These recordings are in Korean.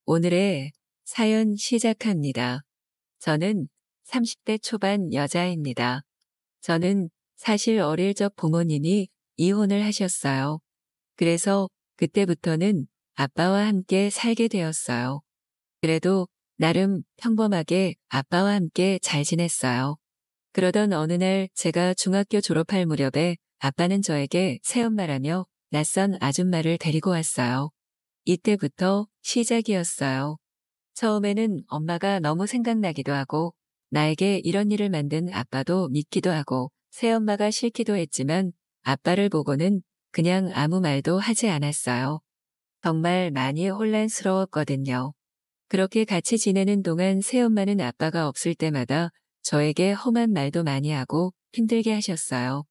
오늘의 사연 시작합니다. 저는 30대 초반 여자입니다. 저는 사실 어릴 적 부모님이 이혼을 하셨어요. 그래서 그때부터는 아빠와 함께 살게 되었어요. 그래도 나름 평범하게 아빠와 함께 잘 지냈어요. 그러던 어느 날 제가 중학교 졸업할 무렵에 아빠는 저에게 새엄마라며 낯선 아줌마를 데리고 왔어요. 이때부터 시작이었어요. 처음에는 엄마가 너무 생각나기도 하고 나에게 이런 일을 만든 아빠도 믿기도 하고 새엄마가 싫기도 했지만 아빠를 보고는 그냥 아무 말도 하지 않았어요. 정말 많이 혼란스러웠거든요. 그렇게 같이 지내는 동안 새엄마는 아빠가 없을 때마다 저에게 험한 말도 많이 하고 힘들게 하셨어요.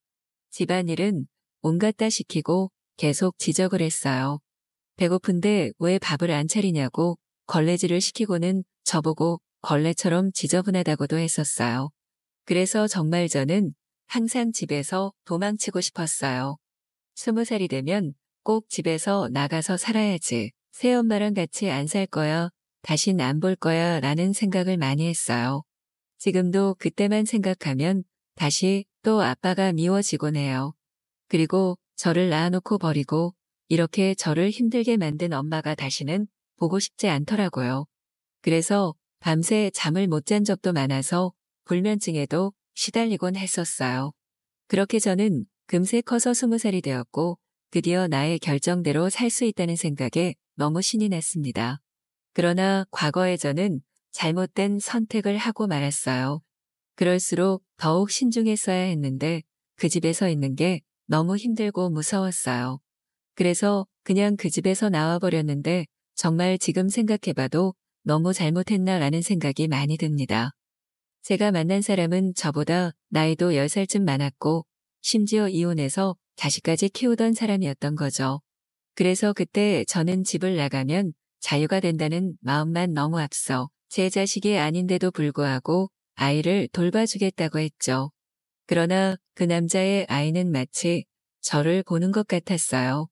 집안일은 온갖 다 시키고 계속 지적을 했어요. 배고픈데 왜 밥을 안 차리냐고 걸레질을 시키고는 저보고 걸레처럼 지저분하다고도 했었어요. 그래서 정말 저는 항상 집에서 도망치고 싶었어요. 20살이 되면 꼭 집에서 나가서 살아야지. 새엄마랑 같이 안 살 거야. 다신 안 볼 거야 라는 생각을 많이 했어요. 지금도 그때만 생각하면 다시 또 아빠가 미워지곤 해요. 그리고 저를 낳아놓고 버리고 이렇게 저를 힘들게 만든 엄마가 다시는 보고 싶지 않더라고요. 그래서 밤새 잠을 못 잔 적도 많아서 불면증에도 시달리곤 했었어요. 그렇게 저는 금세 커서 20살이 되었고 드디어 나의 결정대로 살 수 있다는 생각에 너무 신이 났습니다. 그러나 과거에 저는 잘못된 선택을 하고 말았어요. 그럴수록 더욱 신중했어야 했는데 그 집에서 있는 게 너무 힘들고 무서웠어요. 그래서 그냥 그 집에서 나와버렸는데 정말 지금 생각해봐도 너무 잘못했나라는 생각이 많이 듭니다. 제가 만난 사람은 저보다 나이도 10살쯤 많았고 심지어 이혼해서 자식까지 키우던 사람이었던 거죠. 그래서 그때 저는 집을 나가면 자유가 된다는 마음만 너무 앞서 제 자식이 아닌데도 불구하고 아이를 돌봐주겠다고 했죠. 그러나 그 남자의 아이는 마치 저를 보는 것 같았어요.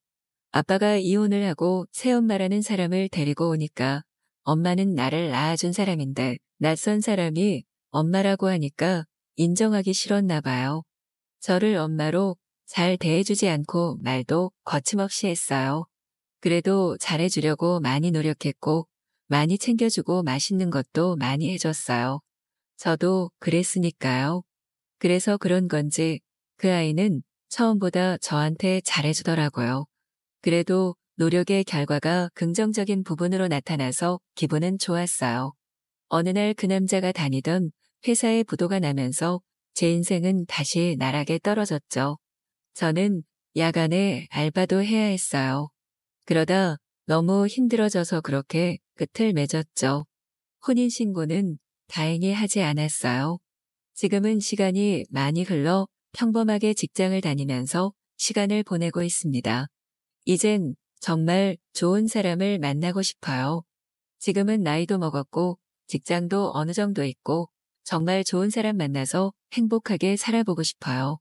아빠가 이혼을 하고 새엄마라는 사람을 데리고 오니까 엄마는 나를 낳아준 사람인데 낯선 사람이 엄마라고 하니까 인정하기 싫었나 봐요. 저를 엄마로 잘 대해주지 않고 말도 거침없이 했어요. 그래도 잘해주려고 많이 노력했고 많이 챙겨주고 맛있는 것도 많이 해줬어요. 저도 그랬으니까요. 그래서 그런 건지 그 아이는 처음보다 저한테 잘해주더라고요. 그래도 노력의 결과가 긍정적인 부분으로 나타나서 기분은 좋았어요. 어느 날 그 남자가 다니던 회사에 부도가 나면서 제 인생은 다시 나락에 떨어졌죠. 저는 야간에 알바도 해야 했어요. 그러다 너무 힘들어져서 그렇게 끝을 맺었죠. 혼인신고는 다행히 하지 않았어요. 지금은 시간이 많이 흘러 평범하게 직장을 다니면서 시간을 보내고 있습니다. 이젠 정말 좋은 사람을 만나고 싶어요. 지금은 나이도 먹었고 직장도 어느 정도 있고 정말 좋은 사람 만나서 행복하게 살아보고 싶어요.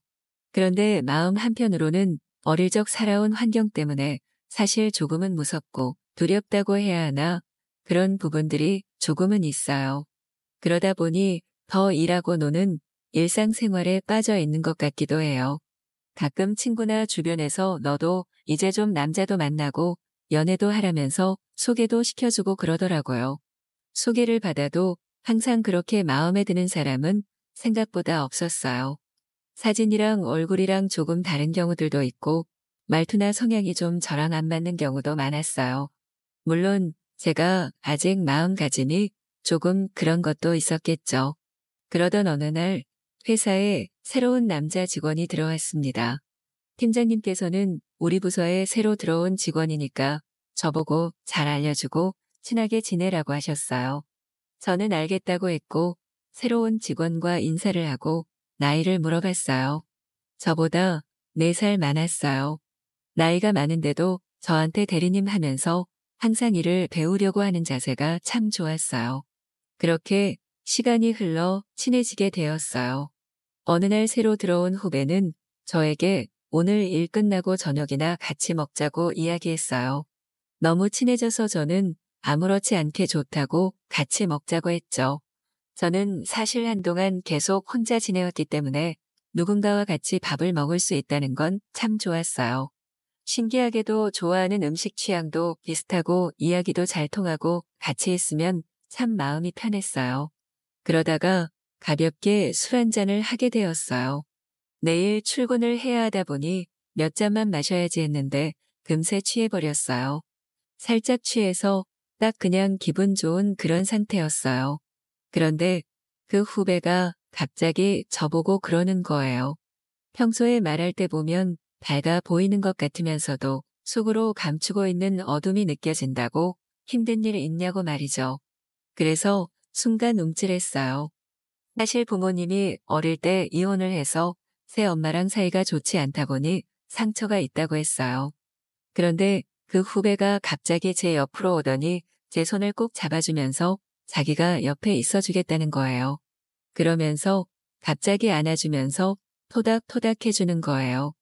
그런데 마음 한편으로는 어릴 적 살아온 환경 때문에 사실 조금은 무섭고 두렵다고 해야 하나 그런 부분들이 조금은 있어요. 그러다 보니 더 일하고 노는 일상생활에 빠져 있는 것 같기도 해요. 가끔 친구나 주변에서 너도 이제 좀 남자도 만나고 연애도 하라면서 소개도 시켜주고 그러더라고요. 소개를 받아도 항상 그렇게 마음에 드는 사람은 생각보다 없었어요. 사진이랑 얼굴이랑 조금 다른 경우들도 있고 말투나 성향이 좀 저랑 안 맞는 경우도 많았어요. 물론 제가 아직 마음가짐이 조금 그런 것도 있었겠죠. 그러던 어느 날 회사에 새로운 남자 직원이 들어왔습니다. 팀장님께서는 우리 부서에 새로 들어온 직원이니까 저보고 잘 알려주고 친하게 지내라고 하셨어요. 저는 알겠다고 했고 새로운 직원과 인사를 하고 나이를 물어봤어요. 저보다 4살 많았어요. 나이가 많은데도 저한테 대리님 하면서 항상 일을 배우려고 하는 자세가 참 좋았어요. 그렇게 시간이 흘러 친해지게 되었어요. 어느 날 새로 들어온 후배는 저에게 오늘 일 끝나고 저녁이나 같이 먹자고 이야기했어요. 너무 친해져서 저는 아무렇지 않게 좋다고 같이 먹자고 했죠. 저는 사실 한동안 계속 혼자 지내왔기 때문에 누군가와 같이 밥을 먹을 수 있다는 건 참 좋았어요. 신기하게도 좋아하는 음식 취향도 비슷하고 이야기도 잘 통하고 같이 있으면 참 마음이 편했어요. 그러다가 가볍게 술 한잔을 하게 되었어요. 내일 출근을 해야 하다 보니 몇 잔만 마셔야지 했는데 금세 취해버렸어요. 살짝 취해서 딱 그냥 기분 좋은 그런 상태였어요. 그런데 그 후배가 갑자기 저보고 그러는 거예요. 평소에 말할 때 보면 밝아 보이는 것 같으면서도 속으로 감추고 있는 어둠이 느껴진다고 힘든 일 있냐고 말이죠. 그래서 순간 움찔했어요. 사실 부모님이 어릴 때 이혼을 해서 새 엄마랑 사이가 좋지 않다 보니 상처가 있다고 했어요. 그런데 그 후배가 갑자기 제 옆으로 오더니 제 손을 꼭 잡아주면서 자기가 옆에 있어주겠다는 거예요. 그러면서 갑자기 안아주면서 토닥토닥 해주는 거예요.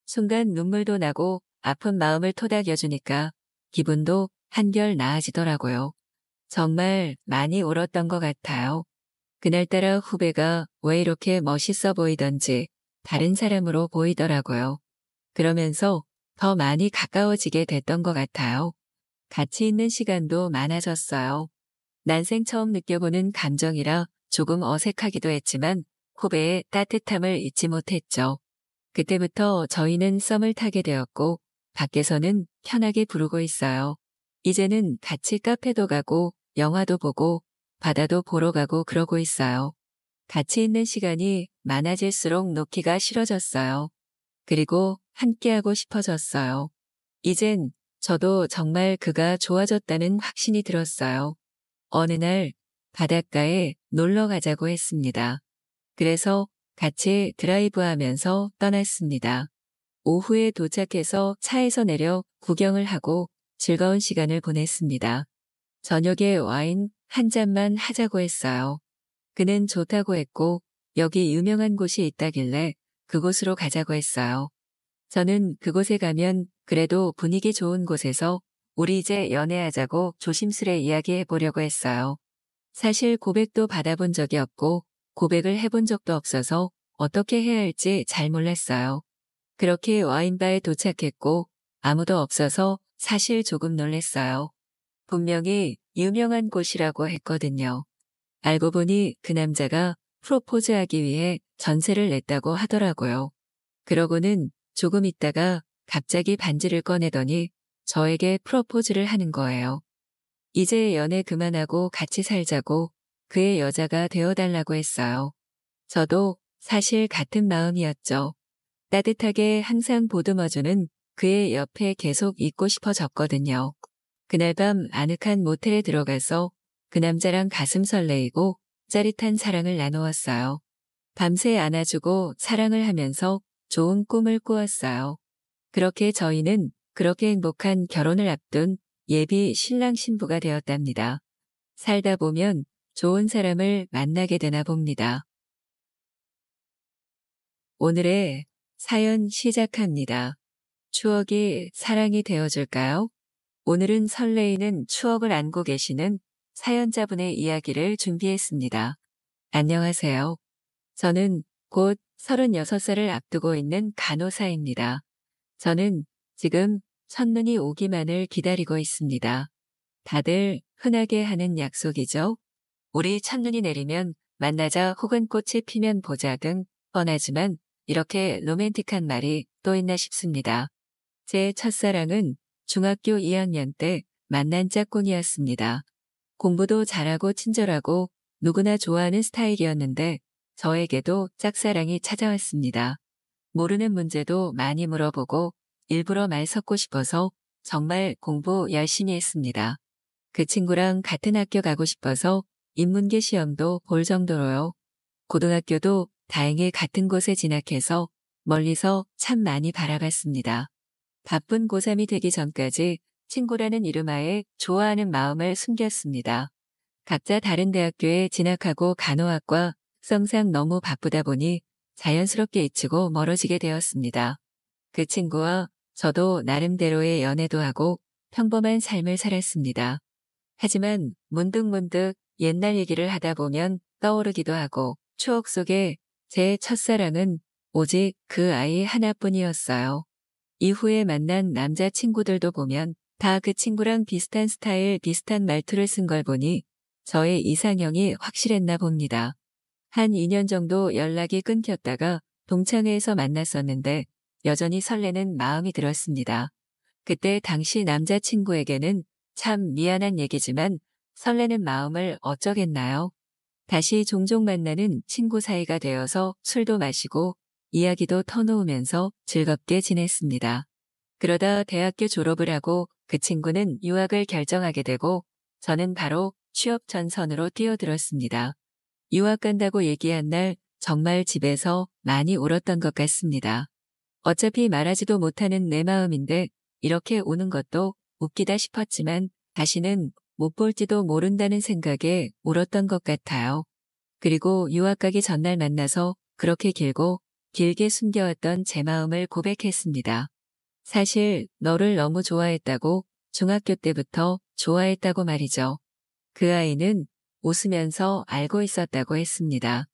순간 눈물도 나고 아픈 마음을 토닥여주니까 기분도 한결 나아지더라고요. 정말 많이 울었던 것 같아요. 그날따라 후배가 왜 이렇게 멋있어 보이던지 다른 사람으로 보이더라고요. 그러면서 더 많이 가까워지게 됐던 것 같아요. 같이 있는 시간도 많아졌어요. 난생 처음 느껴보는 감정이라 조금 어색하기도 했지만 후배의 따뜻함을 잊지 못했죠. 그때부터 저희는 썸을 타게 되었고 밖에서는 편하게 부르고 있어요. 이제는 같이 카페도 가고 영화도 보고 바다도 보러 가고 그러고 있어요. 같이 있는 시간이 많아질수록 놓기가 싫어졌어요. 그리고 함께하고 싶어졌어요. 이젠 저도 정말 그가 좋아졌다는 확신이 들었어요. 어느 날 바닷가에 놀러 가자고 했습니다. 그래서 같이 드라이브하면서 떠났습니다. 오후에 도착해서 차에서 내려 구경을 하고 즐거운 시간을 보냈습니다. 저녁에 와인 한 잔만 하자고 했어요. 그는 좋다고 했고 여기 유명한 곳이 있다길래 그곳으로 가자고 했어요. 저는 그곳에 가면 그래도 분위기 좋은 곳에서 우리 이제 연애하자고 조심스레 이야기해 보려고 했어요. 사실 고백도 받아본 적이 없고 고백을 해본 적도 없어서 어떻게 해야 할지 잘 몰랐어요. 그렇게 와인바에 도착했고 아무도 없어서 사실 조금 놀랐어요. 분명히 유명한 곳이라고 했거든요. 알고 보니 그 남자가 프로포즈하기 위해 전세를 냈다고 하더라고요. 그러고는 조금 있다가 갑자기 반지를 꺼내더니 저에게 프로포즈를 하는 거예요. 이제 연애 그만하고 같이 살자고 그의 여자가 되어달라고 했어요. 저도 사실 같은 마음이었죠. 따뜻하게 항상 보듬어주는 그의 옆에 계속 있고 싶어졌거든요. 그날 밤 아늑한 모텔에 들어가서 그 남자랑 가슴 설레이고 짜릿한 사랑을 나누었어요. 밤새 안아주고 사랑을 하면서 좋은 꿈을 꾸었어요. 그렇게 저희는 그렇게 행복한 결혼을 앞둔 예비 신랑 신부가 되었답니다. 살다 보면 좋은 사람을 만나게 되나 봅니다. 오늘의 사연 시작합니다. 추억이 사랑이 되어줄까요? 오늘은 설레이는 추억을 안고 계시는 사연자분의 이야기를 준비했습니다. 안녕하세요. 저는 곧 36살을 앞두고 있는 간호사입니다. 저는 지금 첫눈이 오기만을 기다리고 있습니다. 다들 흔하게 하는 약속이죠. 우리 첫눈이 내리면 만나자 혹은 꽃이 피면 보자 등 뻔하지만 이렇게 로맨틱한 말이 또 있나 싶습니다. 제 첫사랑은 중학교 2학년 때 만난 짝꿍이었습니다. 공부도 잘하고 친절하고 누구나 좋아하는 스타일이었는데 저에게도 짝사랑이 찾아왔습니다. 모르는 문제도 많이 물어보고 일부러 말 섞고 싶어서 정말 공부 열심히 했습니다. 그 친구랑 같은 학교 가고 싶어서 인문계 시험도 볼 정도로요. 고등학교도 다행히 같은 곳에 진학해서 멀리서 참 많이 바라봤습니다. 바쁜 고3이 되기 전까지 친구라는 이름하에 좋아하는 마음을 숨겼습니다. 각자 다른 대학교에 진학하고 간호학과 특성상 너무 바쁘다 보니 자연스럽게 잊히고 멀어지게 되었습니다. 그 친구와 저도 나름대로의 연애도 하고 평범한 삶을 살았습니다. 하지만 문득문득 옛날 얘기를 하다 보면 떠오르기도 하고 추억 속에 제 첫사랑은 오직 그 아이 하나뿐이었어요. 이후에 만난 남자친구들도 보면 다 그 친구랑 비슷한 스타일, 비슷한 말투를 쓴 걸 보니 저의 이상형이 확실했나 봅니다. 한 2년 정도 연락이 끊겼다가 동창회에서 만났었는데 여전히 설레는 마음이 들었습니다. 그때 당시 남자친구에게는 참 미안한 얘기지만 설레는 마음을 어쩌겠나요? 다시 종종 만나는 친구 사이가 되어서 술도 마시고 이야기도 터놓으면서 즐겁게 지냈습니다. 그러다 대학교 졸업을 하고 그 친구는 유학을 결정하게 되고 저는 바로 취업 전선으로 뛰어들었습니다. 유학 간다고 얘기한 날 정말 집에서 많이 울었던 것 같습니다. 어차피 말하지도 못하는 내 마음인데 이렇게 우는 것도 웃기다 싶었지만 다시는 못 볼지도 모른다는 생각에 울었던 것 같아요. 그리고 유학 가기 전날 만나서 그렇게 길고 길게 숨겨왔던 제 마음을 고백했습니다. 사실 너를 너무 좋아했다고 중학교 때부터 좋아했다고 말이죠. 그 아이는 웃으면서 알고 있었다고 했습니다.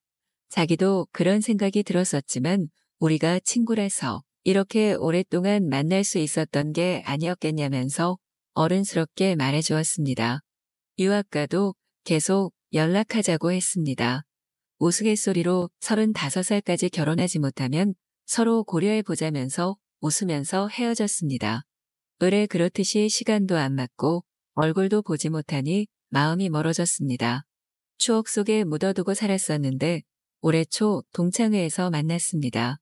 자기도 그런 생각이 들었었지만 우리가 친구라서 이렇게 오랫동안 만날 수 있었던 게 아니었겠냐면서 어른스럽게 말해주었습니다. 유학가도 계속 연락하자고 했습니다. 우스갯소리로 35살까지 결혼하지 못하면 서로 고려해보자면서 웃으면서 헤어졌습니다. 의뢰 그렇듯이 시간도 안 맞고 얼굴도 보지 못하니 마음이 멀어졌습니다. 추억 속에 묻어두고 살았었는데 올해 초 동창회에서 만났습니다.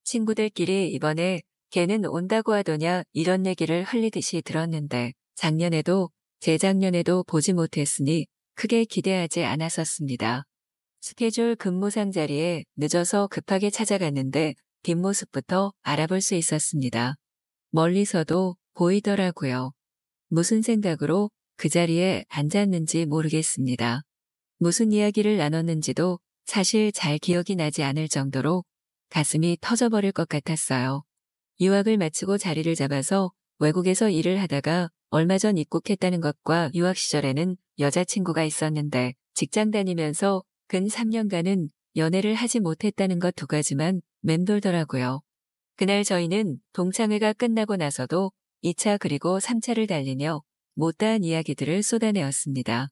친구들끼리 이번에 걔는 온다고 하더냐 이런 얘기를 흘리듯이 들었는데 작년에도 재작년에도 보지 못했으니 크게 기대하지 않았었습니다. 스케줄 근무상 자리에 늦어서 급하게 찾아갔는데 뒷모습부터 알아볼 수 있었습니다. 멀리서도 보이더라고요. 무슨 생각으로 그 자리에 앉았는지 모르겠습니다. 무슨 이야기를 나눴는지도 사실 잘 기억이 나지 않을 정도로 가슴이 터져버릴 것 같았어요. 유학을 마치고 자리를 잡아서 외국에서 일을 하다가 얼마 전 입국했다는 것과 유학 시절에는 여자친구가 있었는데 직장 다니면서 근 3년간은 연애를 하지 못했다는 것 두 가지만 맴돌더라고요. 그날 저희는 동창회가 끝나고 나서도 2차 그리고 3차를 달리며 못다한 이야기들을 쏟아내었습니다.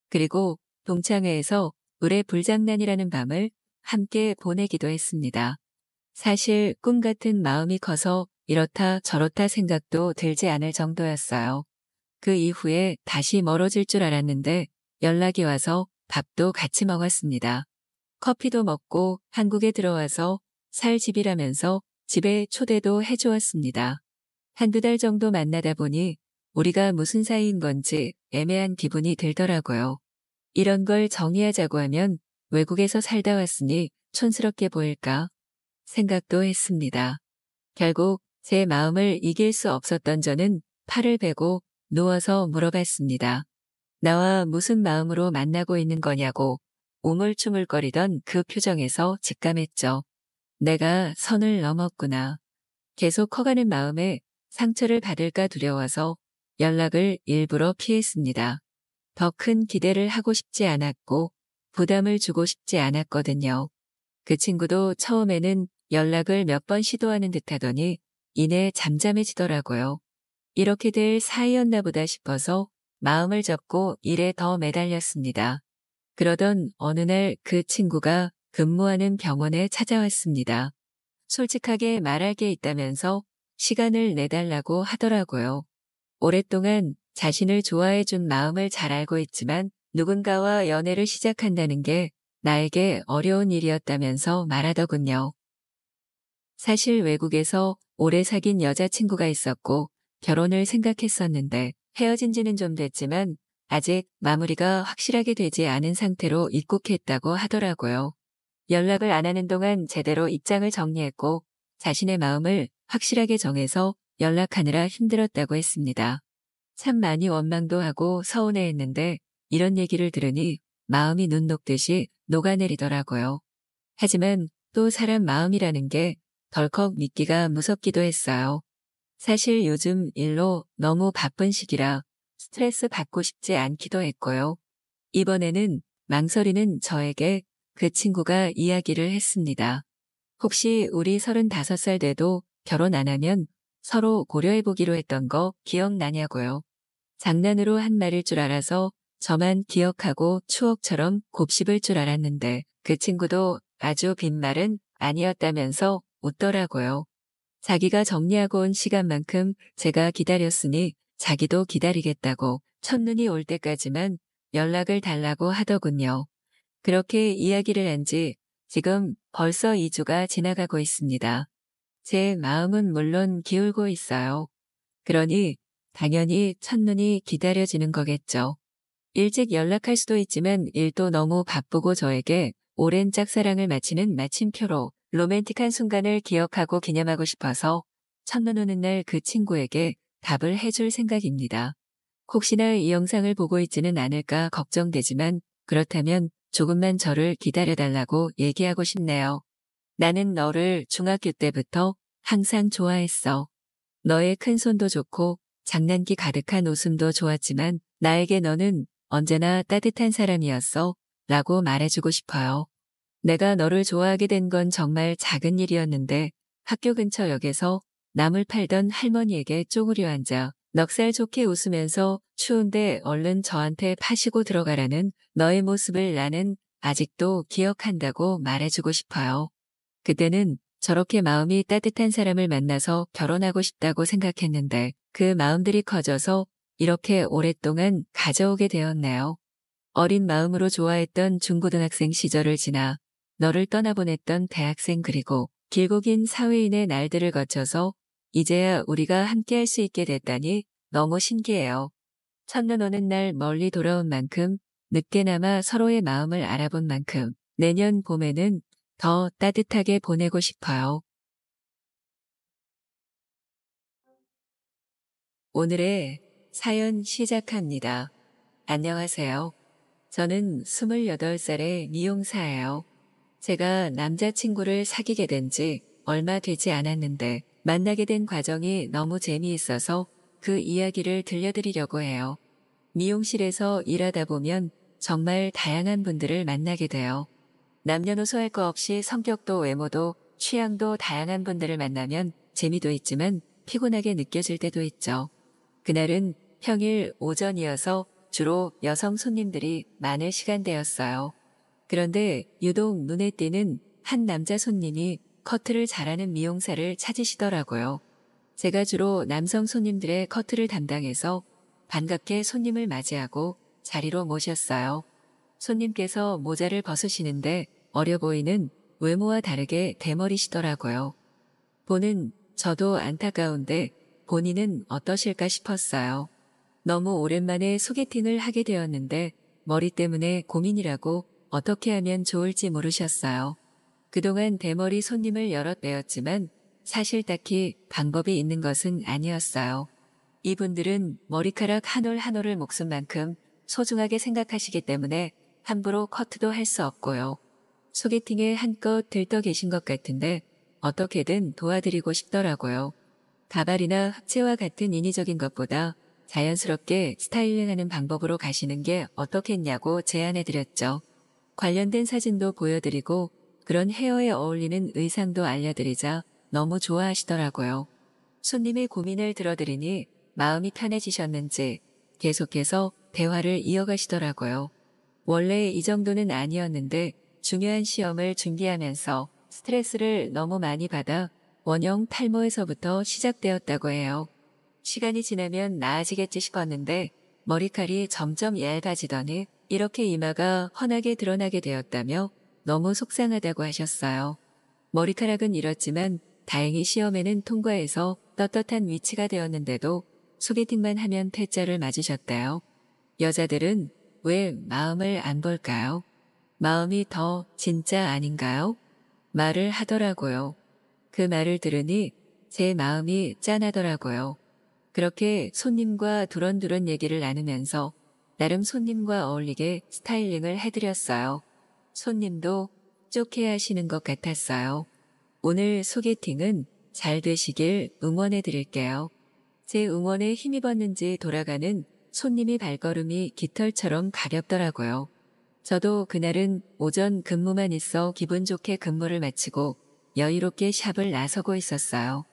그리고 동창회에서 의뢰 불장난이라는 밤을 함께 보내기도 했습니다. 사실 꿈 같은 마음이 커서 이렇다 저렇다 생각도 들지 않을 정도였어요. 그 이후에 다시 멀어질 줄 알았는데 연락이 와서 밥도 같이 먹었습니다. 커피도 먹고 한국에 들어와서 살 집이라면서 집에 초대도 해주었습니다. 한두 달 정도 만나다 보니 우리가 무슨 사이인 건지 애매한 기분이 들더라고요. 이런 걸 정리하자고 하면 외국에서 살다 왔으니 촌스럽게 보일까 생각도 했습니다. 결국 제 마음을 이길 수 없었던 저는 팔을 베고 누워서 물어봤습니다. 나와 무슨 마음으로 만나고 있는 거냐고 우물쭈물거리던 그 표정에서 직감했죠. 내가 선을 넘었구나. 계속 커가는 마음에 상처를 받을까 두려워서 연락을 일부러 피했습니다. 더 큰 기대를 하고 싶지 않았고 부담을 주고 싶지 않았거든요. 그 친구도 처음에는 연락을 몇 번 시도하는 듯 하더니 이내 잠잠해지더라고요. 이렇게 될 사이였나 보다 싶어서 마음을 접고 일에 더 매달렸습니다. 그러던 어느 날 그 친구가 근무하는 병원에 찾아왔습니다. 솔직하게 말할 게 있다면서 시간을 내달라고 하더라고요. 오랫동안 자신을 좋아해 준 마음을 잘 알고 있지만 누군가와 연애를 시작한다는 게 나에게 어려운 일이었다면서 말하더군요. 사실 외국에서 오래 사귄 여자친구가 있었고 결혼을 생각했었는데 헤어진 지는 좀 됐지만 아직 마무리가 확실하게 되지 않은 상태로 입국했다고 하더라고요. 연락을 안 하는 동안 제대로 입장을 정리했고 자신의 마음을 확실하게 정해서 연락하느라 힘들었다고 했습니다. 참 많이 원망도 하고 서운해했는데 이런 얘기를 들으니 마음이 눈 녹듯이 녹아내리더라고요. 하지만 또 사람 마음이라는 게 덜컥 믿기가 무섭기도 했어요. 사실 요즘 일로 너무 바쁜 시기라 스트레스 받고 싶지 않기도 했고요. 이번에는 망설이는 저에게 그 친구가 이야기를 했습니다. 혹시 우리 35살 돼도 결혼 안 하면 서로 고려해보기로 했던 거 기억나냐고요. 장난으로 한 말일 줄 알아서 저만 기억하고 추억처럼 곱씹을 줄 알았는데 그 친구도 아주 빈말은 아니었다면서 웃더라고요. 자기가 정리하고 온 시간만큼 제가 기다렸으니 자기도 기다리겠다고 첫눈이 올 때까지만 연락을 달라고 하더군요. 그렇게 이야기를 한 지 지금 벌써 2주가 지나가고 있습니다. 제 마음은 물론 기울고 있어요. 그러니 당연히 첫눈이 기다려지는 거겠죠. 일찍 연락할 수도 있지만 일도 너무 바쁘고 저에게 오랜 짝사랑을 마치는 마침표로 로맨틱한 순간을 기억하고 기념하고 싶어서 첫눈 오는 날 그 친구에게 답을 해줄 생각입니다. 혹시나 이 영상을 보고 있지는 않을까 걱정되지만 그렇다면 조금만 저를 기다려달라고 얘기하고 싶네요. 나는 너를 중학교 때부터 항상 좋아했어. 너의 큰 손도 좋고 장난기 가득한 웃음도 좋았지만 나에게 너는 언제나 따뜻한 사람이었어 라고 말해주고 싶어요. 내가 너를 좋아하게 된 건 정말 작은 일이었는데 학교 근처 역에서 나물 팔던 할머니에게 쪼그려 앉아 넉살 좋게 웃으면서 추운데 얼른 저한테 파시고 들어가라는 너의 모습을 나는 아직도 기억한다고 말해주고 싶어요. 그때는 저렇게 마음이 따뜻한 사람을 만나서 결혼하고 싶다고 생각했는데 그 마음들이 커져서 이렇게 오랫동안 가져오게 되었네요. 어린 마음으로 좋아했던 중고등학생 시절을 지나 너를 떠나보냈던 대학생 그리고 길고 긴 사회인의 날들을 거쳐서 이제야 우리가 함께할 수 있게 됐다니 너무 신기해요. 첫눈 오는 날 멀리 돌아온 만큼 늦게나마 서로의 마음을 알아본 만큼 내년 봄에는 더 따뜻하게 보내고 싶어요. 오늘의 사연 시작합니다. 안녕하세요. 저는 28살의 미용사예요. 제가 남자친구를 사귀게 된 지 얼마 되지 않았는데 만나게 된 과정이 너무 재미있어서 그 이야기를 들려드리려고 해요. 미용실에서 일하다 보면 정말 다양한 분들을 만나게 돼요. 남녀노소 할 거 없이 성격도 외모도 취향도 다양한 분들을 만나면 재미도 있지만 피곤하게 느껴질 때도 있죠. 그날은 평일 오전이어서 주로 여성 손님들이 많을 시간대였어요. 그런데 유독 눈에 띄는 한 남자 손님이 커트를 잘하는 미용사를 찾으시더라고요. 제가 주로 남성 손님들의 커트를 담당해서 반갑게 손님을 맞이하고 자리로 모셨어요. 손님께서 모자를 벗으시는데 어려 보이는 외모와 다르게 대머리시더라고요. 보는 저도 안타까운데 본인은 어떠실까 싶었어요. 너무 오랜만에 소개팅을 하게 되었는데 머리 때문에 고민이라고 어떻게 하면 좋을지 모르셨어요. 그동안 대머리 손님을 여럿 뵈었지만 사실 딱히 방법이 있는 것은 아니었어요. 이분들은 머리카락 한 올 한 올을 목숨만큼 소중하게 생각하시기 때문에 함부로 커트도 할 수 없고요. 소개팅에 한껏 들떠 계신 것 같은데 어떻게든 도와드리고 싶더라고요. 가발이나 합체와 같은 인위적인 것보다 자연스럽게 스타일링하는 방법으로 가시는 게 어떻겠냐고 제안해드렸죠. 관련된 사진도 보여드리고 그런 헤어에 어울리는 의상도 알려드리자 너무 좋아하시더라고요. 손님의 고민을 들어드리니 마음이 편해지셨는지 계속해서 대화를 이어가시더라고요. 원래 이 정도는 아니었는데 중요한 시험을 준비하면서 스트레스를 너무 많이 받아 원형 탈모에서부터 시작되었다고 해요. 시간이 지나면 나아지겠지 싶었는데 머리칼이 점점 얇아지더니 이렇게 이마가 환하게 드러나게 되었다며 너무 속상하다고 하셨어요. 머리카락은 잃었지만 다행히 시험에는 통과해서 떳떳한 위치가 되었는데도 소개팅만 하면 패자를 맞으셨대요. 여자들은 왜 마음을 안 볼까요? 마음이 더 진짜 아닌가요? 말을 하더라고요. 그 말을 들으니 제 마음이 짠하더라고요. 그렇게 손님과 두런두런 얘기를 나누면서 나름 손님과 어울리게 스타일링을 해드렸어요. 손님도 좋게 하시는 것 같았어요. 오늘 소개팅은 잘 되시길 응원해 드릴게요. 제 응원에 힘입었는지 돌아가는 손님이 발걸음이 깃털처럼 가볍더라고요. 저도 그날은 오전 근무만 있어 기분 좋게 근무를 마치고 여유롭게 샵을 나서고 있었어요.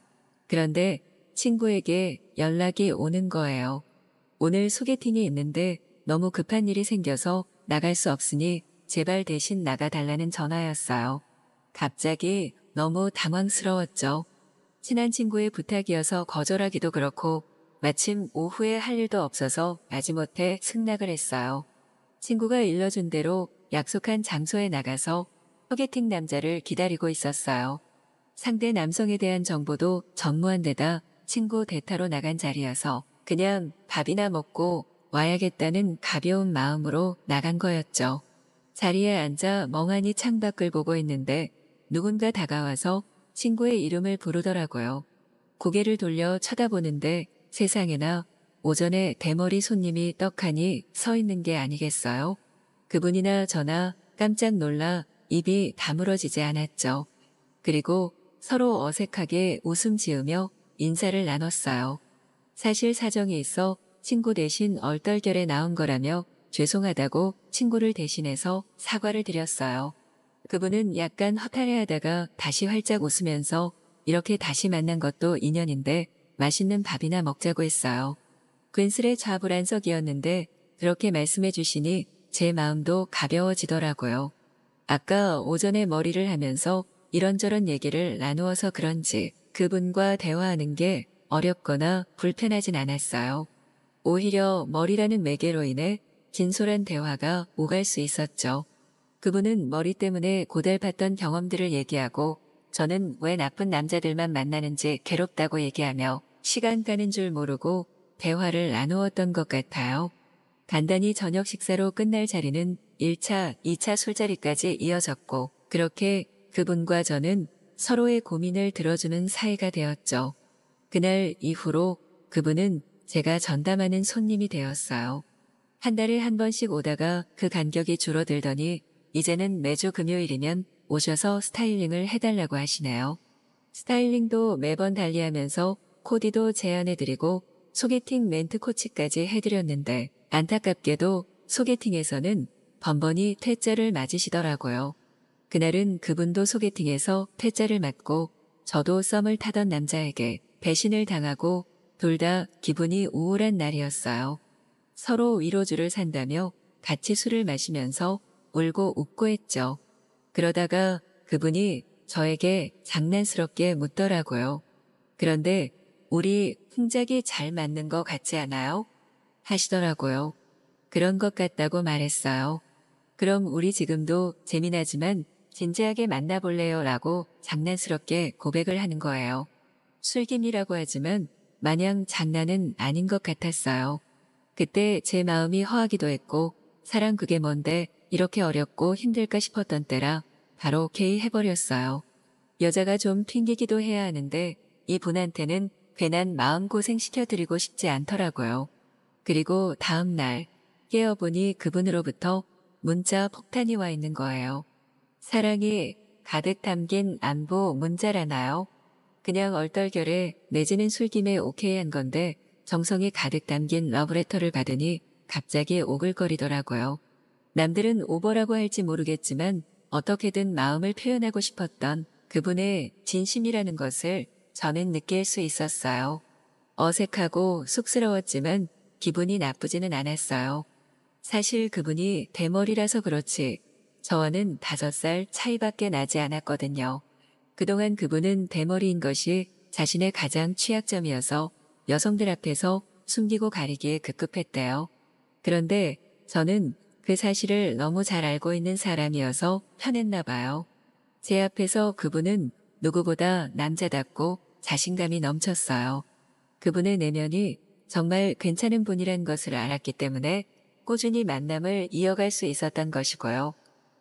그런데 친구에게 연락이 오는 거예요. 오늘 소개팅이 있는데 너무 급한 일이 생겨서 나갈 수 없으니 제발 대신 나가달라는 전화였어요. 갑자기 너무 당황스러웠죠. 친한 친구의 부탁이어서 거절하기도 그렇고 마침 오후에 할 일도 없어서 마지못해 승낙을 했어요. 친구가 일러준 대로 약속한 장소에 나가서 소개팅 남자를 기다리고 있었어요. 상대 남성에 대한 정보도 전무한 데다 친구 대타로 나간 자리여서 그냥 밥이나 먹고 와야겠다는 가벼운 마음으로 나간 거였죠. 자리에 앉아 멍하니 창밖을 보고 있는데 누군가 다가와서 친구의 이름을 부르더라고요. 고개를 돌려 쳐다보는데 세상에나 오전에 대머리 손님이 떡하니 서 있는 게 아니겠어요? 그분이나 저나 깜짝 놀라 입이 다물어지지 않았죠. 그리고 서로 어색하게 웃음 지으며 인사를 나눴어요. 사실 사정이 있어 친구 대신 얼떨결에 나온 거라며 죄송하다고 친구를 대신해서 사과를 드렸어요. 그분은 약간 허탈해하다가 다시 활짝 웃으면서 이렇게 다시 만난 것도 인연인데 맛있는 밥이나 먹자고 했어요. 괜스레 좌불안석이었는데 그렇게 말씀해 주시니 제 마음도 가벼워지더라고요. 아까 오전에 머리를 하면서 이런저런 얘기를 나누어서 그런지 그분과 대화하는 게 어렵거나 불편하진 않았어요. 오히려 머리라는 매개로 인해 진솔한 대화가 오갈 수 있었죠. 그분은 머리 때문에 고달팠던 경험들을 얘기하고 저는 왜 나쁜 남자들만 만나는지 괴롭다고 얘기하며 시간 가는 줄 모르고 대화를 나누었던 것 같아요. 간단히 저녁 식사로 끝날 자리는 1차, 2차 술자리까지 이어졌고 그렇게 그분과 저는 서로의 고민을 들어주는 사이가 되었죠. 그날 이후로 그분은 제가 전담하는 손님이 되었어요. 한 달에 한 번씩 오다가 그 간격이 줄어들더니 이제는 매주 금요일이면 오셔서 스타일링을 해달라고 하시네요. 스타일링도 매번 달리하면서 코디도 제안해드리고 소개팅 멘트 코치까지 해드렸는데 안타깝게도 소개팅에서는 번번이 퇴짜를 맞으시더라고요. 그날은 그분도 소개팅에서 퇴짜를 맞고 저도 썸을 타던 남자에게 배신을 당하고 둘 다 기분이 우울한 날이었어요. 서로 위로주를 산다며 같이 술을 마시면서 울고 웃고 했죠. 그러다가 그분이 저에게 장난스럽게 묻더라고요. 그런데 우리 흥작이 잘 맞는 거 같지 않아요? 하시더라고요. 그런 것 같다고 말했어요. 그럼 우리 지금도 재미나지만 진지하게 만나볼래요? 라고 장난스럽게 고백을 하는 거예요. 술김이라고 하지만 마냥 장난은 아닌 것 같았어요. 그때 제 마음이 허하기도 했고 사랑 그게 뭔데 이렇게 어렵고 힘들까 싶었던 때라 바로 오케이 해버렸어요. 여자가 좀 튕기기도 해야 하는데 이분한테는 괜한 마음고생 시켜드리고 싶지 않더라고요. 그리고 다음 날 깨어보니 그분으로부터 문자 폭탄이 와 있는 거예요. 사랑이 가득 담긴 안부 문자라나요? 그냥 얼떨결에 내지는 술김에 오케이 한 건데 정성이 가득 담긴 러브레터를 받으니 갑자기 오글거리더라고요. 남들은 오버라고 할지 모르겠지만 어떻게든 마음을 표현하고 싶었던 그분의 진심이라는 것을 저는 느낄 수 있었어요. 어색하고 쑥스러웠지만 기분이 나쁘지는 않았어요. 사실 그분이 대머리라서 그렇지 저와는 5살 차이밖에 나지 않았거든요. 그동안 그분은 대머리인 것이 자신의 가장 취약점이어서 여성들 앞에서 숨기고 가리기에 급급했대요. 그런데 저는 그 사실을 너무 잘 알고 있는 사람이어서 편했나 봐요. 제 앞에서 그분은 누구보다 남자답고 자신감이 넘쳤어요. 그분의 내면이 정말 괜찮은 분이란 것을 알았기 때문에 꾸준히 만남을 이어갈 수 있었던 것이고요.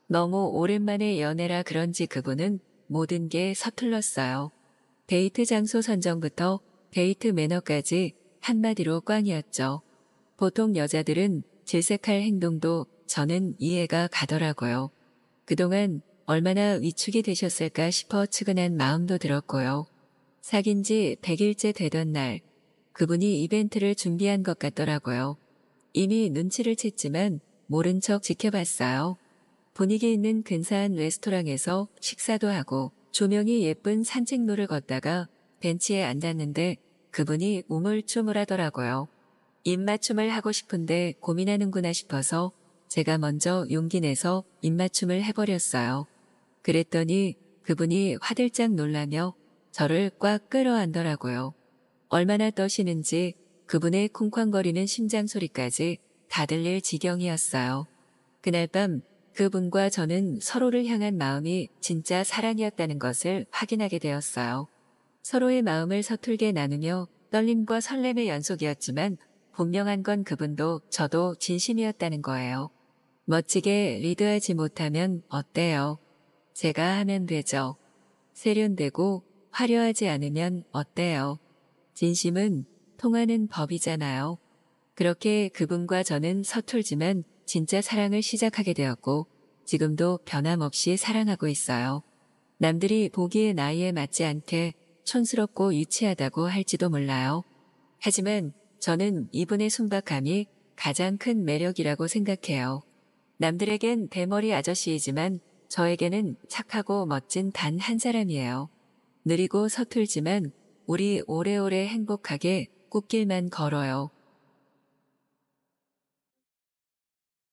너무 오랜만에 연애라 그런지 그분은 모든 게 서툴렀어요. 데이트 장소 선정부터 데이트 매너까지 한마디로 꽝이었죠. 보통 여자들은 질색할 행동도 저는 이해가 가더라고요. 그동안 얼마나 위축이 되셨을까 싶어 측은한 마음도 들었고요. 사귄 지 100일째 되던 날 그분이 이벤트를 준비한 것 같더라고요. 이미 눈치를 챘지만 모른 척 지켜봤어요. 분위기 있는 근사한 레스토랑에서 식사도 하고 조명이 예쁜 산책로를 걷다가 벤치에 앉았는데 그분이 우물쭈물하더라고요. 입맞춤을 하고 싶은데 고민하는구나 싶어서 제가 먼저 용기 내서 입맞춤을 해버렸어요. 그랬더니 그분이 화들짝 놀라며 저를 꽉 끌어안더라고요. 얼마나 떠시는지 그분의 쿵쾅거리는 심장 소리까지 다 들릴 지경이었어요. 그날 밤 그분과 저는 서로를 향한 마음이 진짜 사랑이었다는 것을 확인하게 되었어요. 서로의 마음을 서툴게 나누며 떨림과 설렘의 연속이었지만 분명한 건 그분도 저도 진심이었다는 거예요. 멋지게 리드하지 못하면 어때요? 제가 하면 되죠. 세련되고 화려하지 않으면 어때요? 진심은 통하는 법이잖아요. 그렇게 그분과 저는 서툴지만 진짜 사랑을 시작하게 되었고 지금도 변함없이 사랑하고 있어요. 남들이 보기에 나이에 맞지 않게 촌스럽고 유치하다고 할지도 몰라요. 하지만 저는 이분의 순박함이 가장 큰 매력이라고 생각해요. 남들에겐 대머리 아저씨이지만 저에게는 착하고 멋진 단 한 사람이에요. 느리고 서툴지만 우리 오래오래 행복하게 꽃길만 걸어요.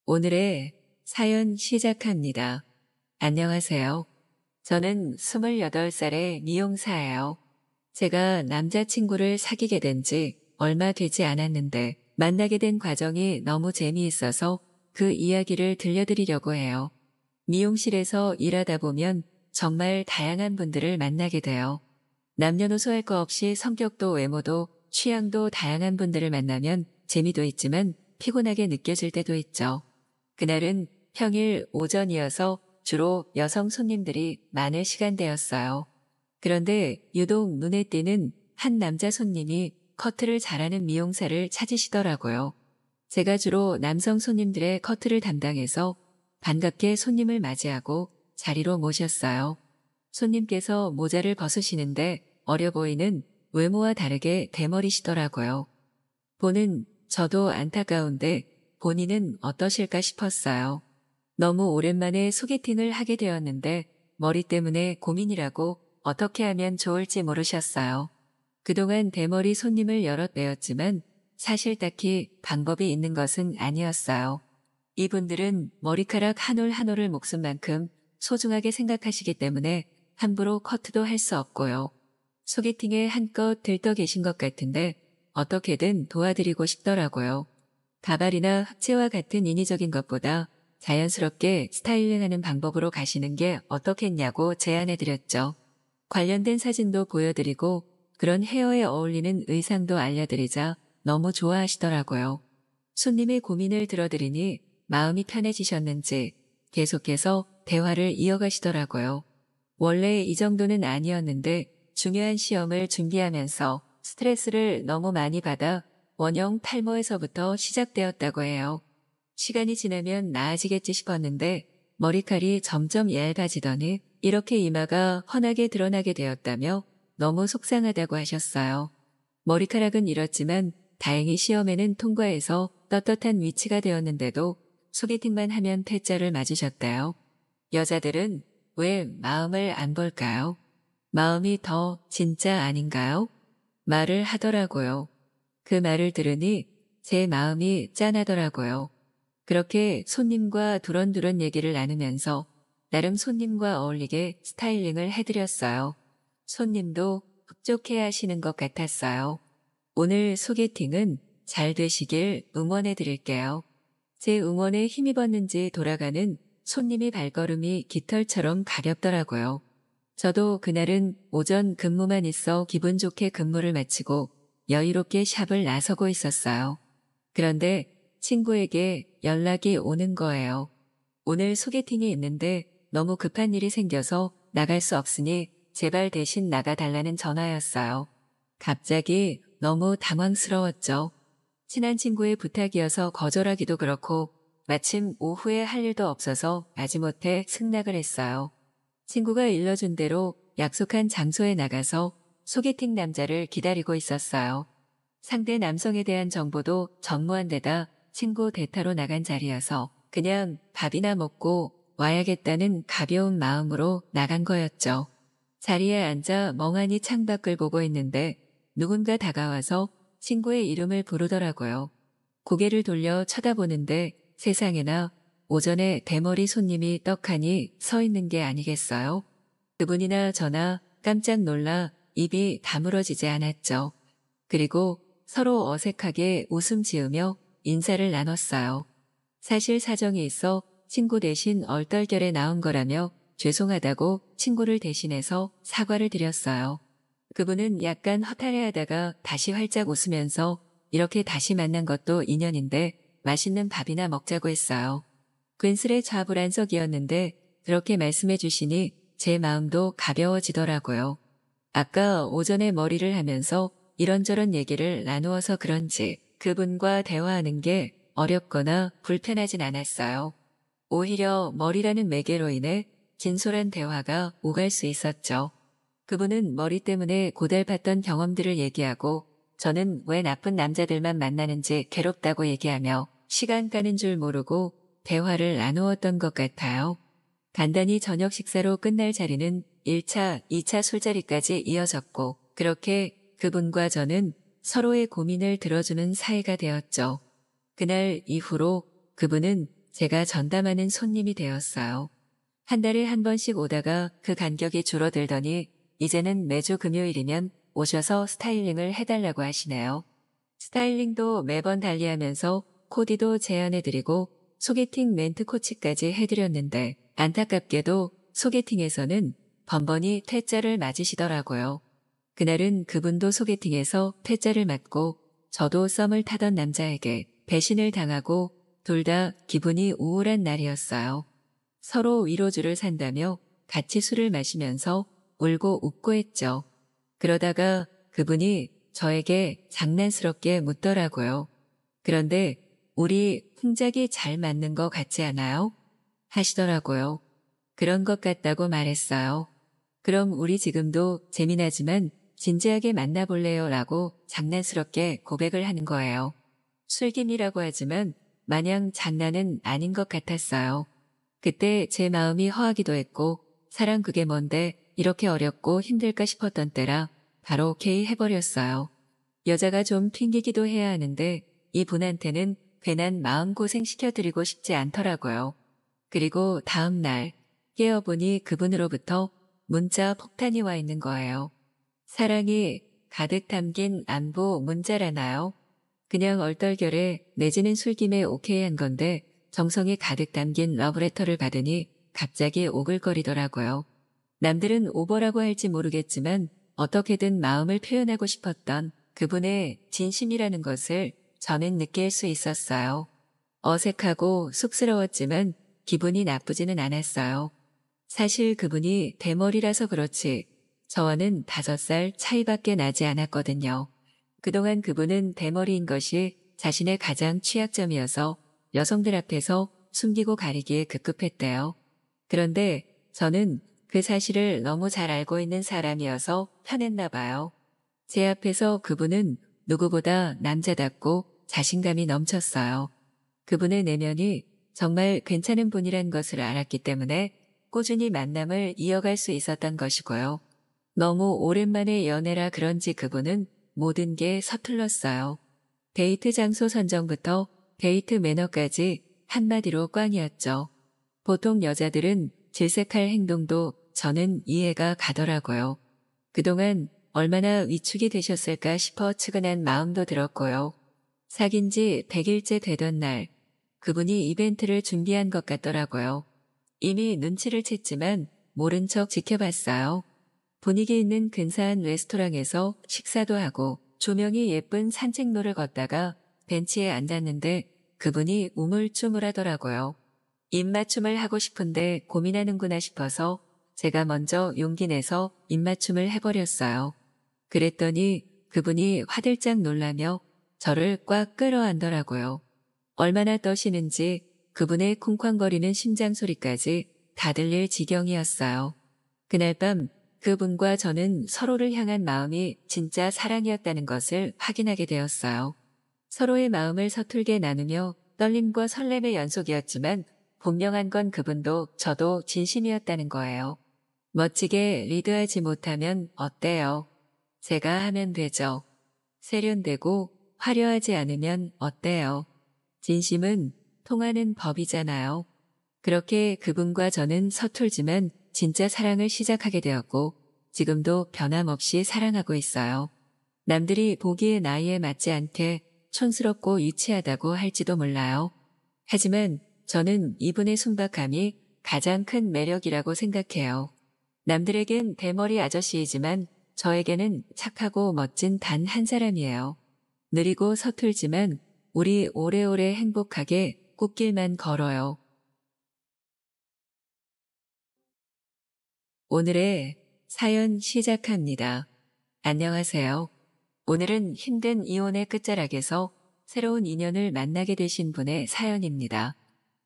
오늘의 사연 시작합니다. 안녕하세요. 저는 28살의 미용사예요. 제가 남자친구를 사귀게 된 지 얼마 되지 않았는데 만나게 된 과정이 너무 재미있어서 그 이야기를 들려드리려고 해요. 미용실에서 일하다 보면 정말 다양한 분들을 만나게 돼요. 남녀노소 할 거 없이 성격도 외모도 취향도 다양한 분들을 만나면 재미도 있지만 피곤하게 느껴질 때도 있죠. 그날은 평일 오전이어서 주로 여성 손님들이 많을 시간대였어요. 그런데 유독 눈에 띄는 한 남자 손님이 커트를 잘하는 미용사를 찾으시더라고요. 제가 주로 남성 손님들의 커트를 담당해서 반갑게 손님을 맞이하고 자리로 모셨어요. 손님께서 모자를 벗으시는데 어려 보이는 외모와 다르게 대머리시더라고요. 보는 저도 안타까운데 본인은 어떠실까 싶었어요. 너무 오랜만에 소개팅을 하게 되었는데 머리 때문에 고민이라고 어떻게 하면 좋을지 모르셨어요. 그동안 대머리 손님을 여럿 뵈었지만 사실 딱히 방법이 있는 것은 아니었어요. 이분들은 머리카락 한 올 한 올을 목숨만큼 소중하게 생각하시기 때문에 함부로 커트도 할 수 없고요. 소개팅에 한껏 들떠 계신 것 같은데 어떻게든 도와드리고 싶더라고요. 가발이나 흑채와 같은 인위적인 것보다 자연스럽게 스타일링하는 방법으로 가시는 게 어떻겠냐고 제안해드렸죠. 관련된 사진도 보여드리고 그런 헤어에 어울리는 의상도 알려드리자 너무 좋아하시더라고요. 손님의 고민을 들어드리니 마음이 편해지셨는지 계속해서 대화를 이어가시더라고요. 원래 이 정도는 아니었는데 중요한 시험을 준비하면서 스트레스를 너무 많이 받아 원형 탈모에서부터 시작되었다고 해요. 시간이 지나면 나아지겠지 싶었는데 머리칼이 점점 얇아지더니 이렇게 이마가 훤하게 드러나게 되었다며 너무 속상하다고 하셨어요. 머리카락은 잃었지만 다행히 시험에는 통과해서 떳떳한 위치가 되었는데도 소개팅만 하면 패자를 맞으셨대요. 여자들은 왜 마음을 안 볼까요? 마음이 더 진짜 아닌가요? 말을 하더라고요. 그 말을 들으니 제 마음이 짠하더라고요. 그렇게 손님과 두런두런 얘기를 나누면서 나름 손님과 어울리게 스타일링을 해드렸어요. 손님도 흡족해 하시는 것 같았어요. 오늘 소개팅은 잘 되시길 응원해 드릴게요. 제 응원에 힘입었는지 돌아가는 손님의 발걸음이 깃털처럼 가볍더라고요. 저도 그날은 오전 근무만 있어 기분 좋게 근무를 마치고 여유롭게 샵을 나서고 있었어요. 그런데 친구에게 연락이 오는 거예요. 오늘 소개팅이 있는데 너무 급한 일이 생겨서 나갈 수 없으니 제발 대신 나가달라는 전화였어요. 갑자기 너무 당황스러웠죠. 친한 친구의 부탁이어서 거절하기도 그렇고 마침 오후에 할 일도 없어서 마지못해 승낙을 했어요. 친구가 일러준 대로 약속한 장소에 나가서 소개팅 남자를 기다리고 있었어요. 상대 남성에 대한 정보도 전무한 데다 친구 대타로 나간 자리여서 그냥 밥이나 먹고 와야겠다는 가벼운 마음으로 나간 거였죠. 자리에 앉아 멍하니 창밖을 보고 있는데 누군가 다가와서 친구의 이름을 부르더라고요. 고개를 돌려 쳐다보는데 세상에나 오전에 대머리 손님이 떡하니 서 있는 게 아니겠어요? 그분이나 저나 깜짝 놀라 입이 다물어지지 않았죠. 그리고 서로 어색하게 웃음 지으며 인사를 나눴어요. 사실 사정이 있어 친구 대신 얼떨결에 나온 거라며 죄송하다고 친구를 대신해서 사과를 드렸어요. 그분은 약간 허탈해하다가 다시 활짝 웃으면서 이렇게 다시 만난 것도 인연인데 맛있는 밥이나 먹자고 했어요. 괜스레 좌불안석이었는데 그렇게 말씀해 주시니 제 마음도 가벼워지더라고요. 아까 오전에 머리를 하면서 이런저런 얘기를 나누어서 그런지 그분과 대화하는 게 어렵거나 불편하진 않았어요. 오히려 머리라는 매개로 인해 진솔한 대화가 오갈 수 있었죠. 그분은 머리 때문에 고달팠던 경험들을 얘기하고 저는 왜 나쁜 남자들만 만나는지 괴롭다고 얘기하며 시간 가는 줄 모르고 대화를 나누었던 것 같아요. 간단히 저녁 식사로 끝날 자리는 1차, 2차 술자리까지 이어졌고 그렇게 그분과 저는 서로의 고민을 들어주는 사이가 되었죠. 그날 이후로 그분은 제가 전담하는 손님이 되었어요. 한 달에 한 번씩 오다가 그 간격이 줄어들더니 이제는 매주 금요일이면 오셔서 스타일링을 해달라고 하시네요. 스타일링도 매번 달리하면서 코디도 제안해드리고 소개팅 멘트 코치까지 해드렸는데 안타깝게도 소개팅에서는 번번이 퇴짜를 맞으시더라고요. 그날은 그분도 소개팅에서 퇴짜를 맞고 저도 썸을 타던 남자에게 배신을 당하고 둘 다 기분이 우울한 날이었어요. 서로 위로주를 산다며 같이 술을 마시면서 울고 웃고 했죠. 그러다가 그분이 저에게 장난스럽게 묻더라고요. 그런데 우리 풍작이 잘 맞는 거 같지 않아요? 하시더라고요. 그런 것 같다고 말했어요. 그럼 우리 지금도 재미나지만 진지하게 만나볼래요? 라고 장난스럽게 고백을 하는 거예요. 술김이라고 하지만 마냥 장난은 아닌 것 같았어요. 그때 제 마음이 허하기도 했고 사랑 그게 뭔데 이렇게 어렵고 힘들까 싶었던 때라 바로 오케이 해버렸어요. 여자가 좀 튕기기도 해야 하는데 이분한테는 괜한 마음고생 시켜드리고 싶지 않더라고요. 그리고 다음 날 깨어보니 그분으로부터 문자 폭탄이 와 있는 거예요. 사랑이 가득 담긴 안부 문자라나요? 그냥 얼떨결에 내지는 술김에 오케이 한 건데 정성이 가득 담긴 러브레터를 받으니 갑자기 오글거리더라고요. 남들은 오버라고 할지 모르겠지만 어떻게든 마음을 표현하고 싶었던 그분의 진심이라는 것을 저는 느낄 수 있었어요. 어색하고 쑥스러웠지만 기분이 나쁘지는 않았어요. 사실 그분이 대머리라서 그렇지 저와는 5살 차이밖에 나지 않았거든요. 그동안 그분은 대머리인 것이 자신의 가장 취약점이어서 여성들 앞에서 숨기고 가리기에 급급했대요. 그런데 저는 그 사실을 너무 잘 알고 있는 사람이어서 편했나 봐요. 제 앞에서 그분은 누구보다 남자답고 자신감이 넘쳤어요. 그분의 내면이 정말 괜찮은 분이란 것을 알았기 때문에 꾸준히 만남을 이어갈 수 있었던 것이고요. 너무 오랜만에 연애라 그런지 그분은 모든 게 서툴렀어요. 데이트 장소 선정부터 데이트 매너까지 한마디로 꽝이었죠. 보통 여자들은 질색할 행동도 저는 이해가 가더라고요. 그동안 얼마나 위축이 되셨을까 싶어 측은한 마음도 들었고요. 사귄 지 100일째 되던 날 그분이 이벤트를 준비한 것 같더라고요. 이미 눈치를 챘지만 모른 척 지켜봤어요. 분위기 있는 근사한 레스토랑에서 식사도 하고 조명이 예쁜 산책로를 걷다가 벤치에 앉았는데 그분이 우물쭈물하더라고요. 입맞춤을 하고 싶은데 고민하는구나 싶어서 제가 먼저 용기 내서 입맞춤을 해버렸어요. 그랬더니 그분이 화들짝 놀라며 저를 꽉 끌어안더라고요. 얼마나 떠시는지 그분의 쿵쾅거리는 심장 소리까지 다 들릴 지경이었어요. 그날 밤 그분과 저는 서로를 향한 마음이 진짜 사랑이었다는 것을 확인하게 되었어요. 서로의 마음을 서툴게 나누며 떨림과 설렘의 연속이었지만 분명한 건 그분도 저도 진심이었다는 거예요. 멋지게 리드하지 못하면 어때요? 제가 하면 되죠. 세련되고 화려하지 않으면 어때요? 진심은 통하는 법이잖아요. 그렇게 그분과 저는 서툴지만 진짜 사랑을 시작하게 되었고 지금도 변함없이 사랑하고 있어요. 남들이 보기에 나이에 맞지 않게 촌스럽고 유치하다고 할지도 몰라요. 하지만 저는 이분의 순박함이 가장 큰 매력이라고 생각해요. 남들에겐 대머리 아저씨이지만 저에게는 착하고 멋진 단 한 사람이에요. 느리고 서툴지만 우리 오래오래 행복하게 꽃길만 걸어요. 오늘의 사연 시작합니다. 안녕하세요. 오늘은 힘든 이혼의 끝자락에서 새로운 인연을 만나게 되신 분의 사연입니다.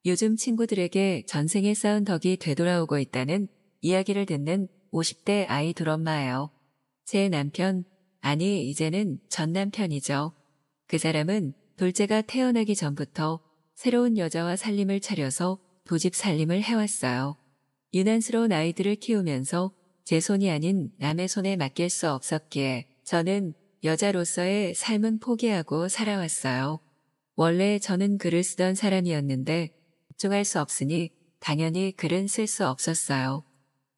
요즘 친구들에게 전생에 쌓은 덕이 되돌아오고 있다는 이야기를 듣는 50대 아이들 엄마예요. 제 남편, 아니 이제는 전 남편이죠. 그 사람은 둘째가 태어나기 전부터 새로운 여자와 살림을 차려서 두 집 살림을 해왔어요. 유난스러운 아이들을 키우면서 제 손이 아닌 남의 손에 맡길 수 없었기에 저는 여자로서의 삶은 포기하고 살아왔어요. 원래 저는 글을 쓰던 사람이었는데 집중할 수 없으니 당연히 글은 쓸 수 없었어요.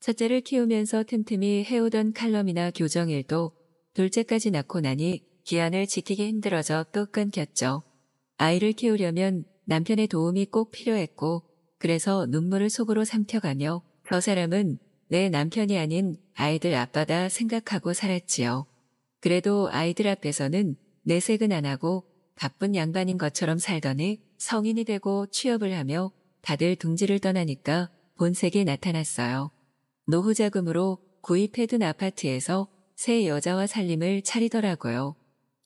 첫째를 키우면서 틈틈이 해오던 칼럼이나 교정일도 둘째까지 낳고 나니 기한을 지키기 힘들어져 또 끊겼죠. 아이를 키우려면 남편의 도움이 꼭 필요했고 그래서 눈물을 속으로 삼켜가며 저 사람은 내 남편이 아닌 아이들 아빠다 생각하고 살았지요. 그래도 아이들 앞에서는 내색은 안 하고 바쁜 양반인 것처럼 살더니 성인이 되고 취업을 하며 다들 둥지를 떠나니까 본색이 나타났어요. 노후 자금으로 구입해둔 아파트에서 새 여자와 살림을 차리더라고요.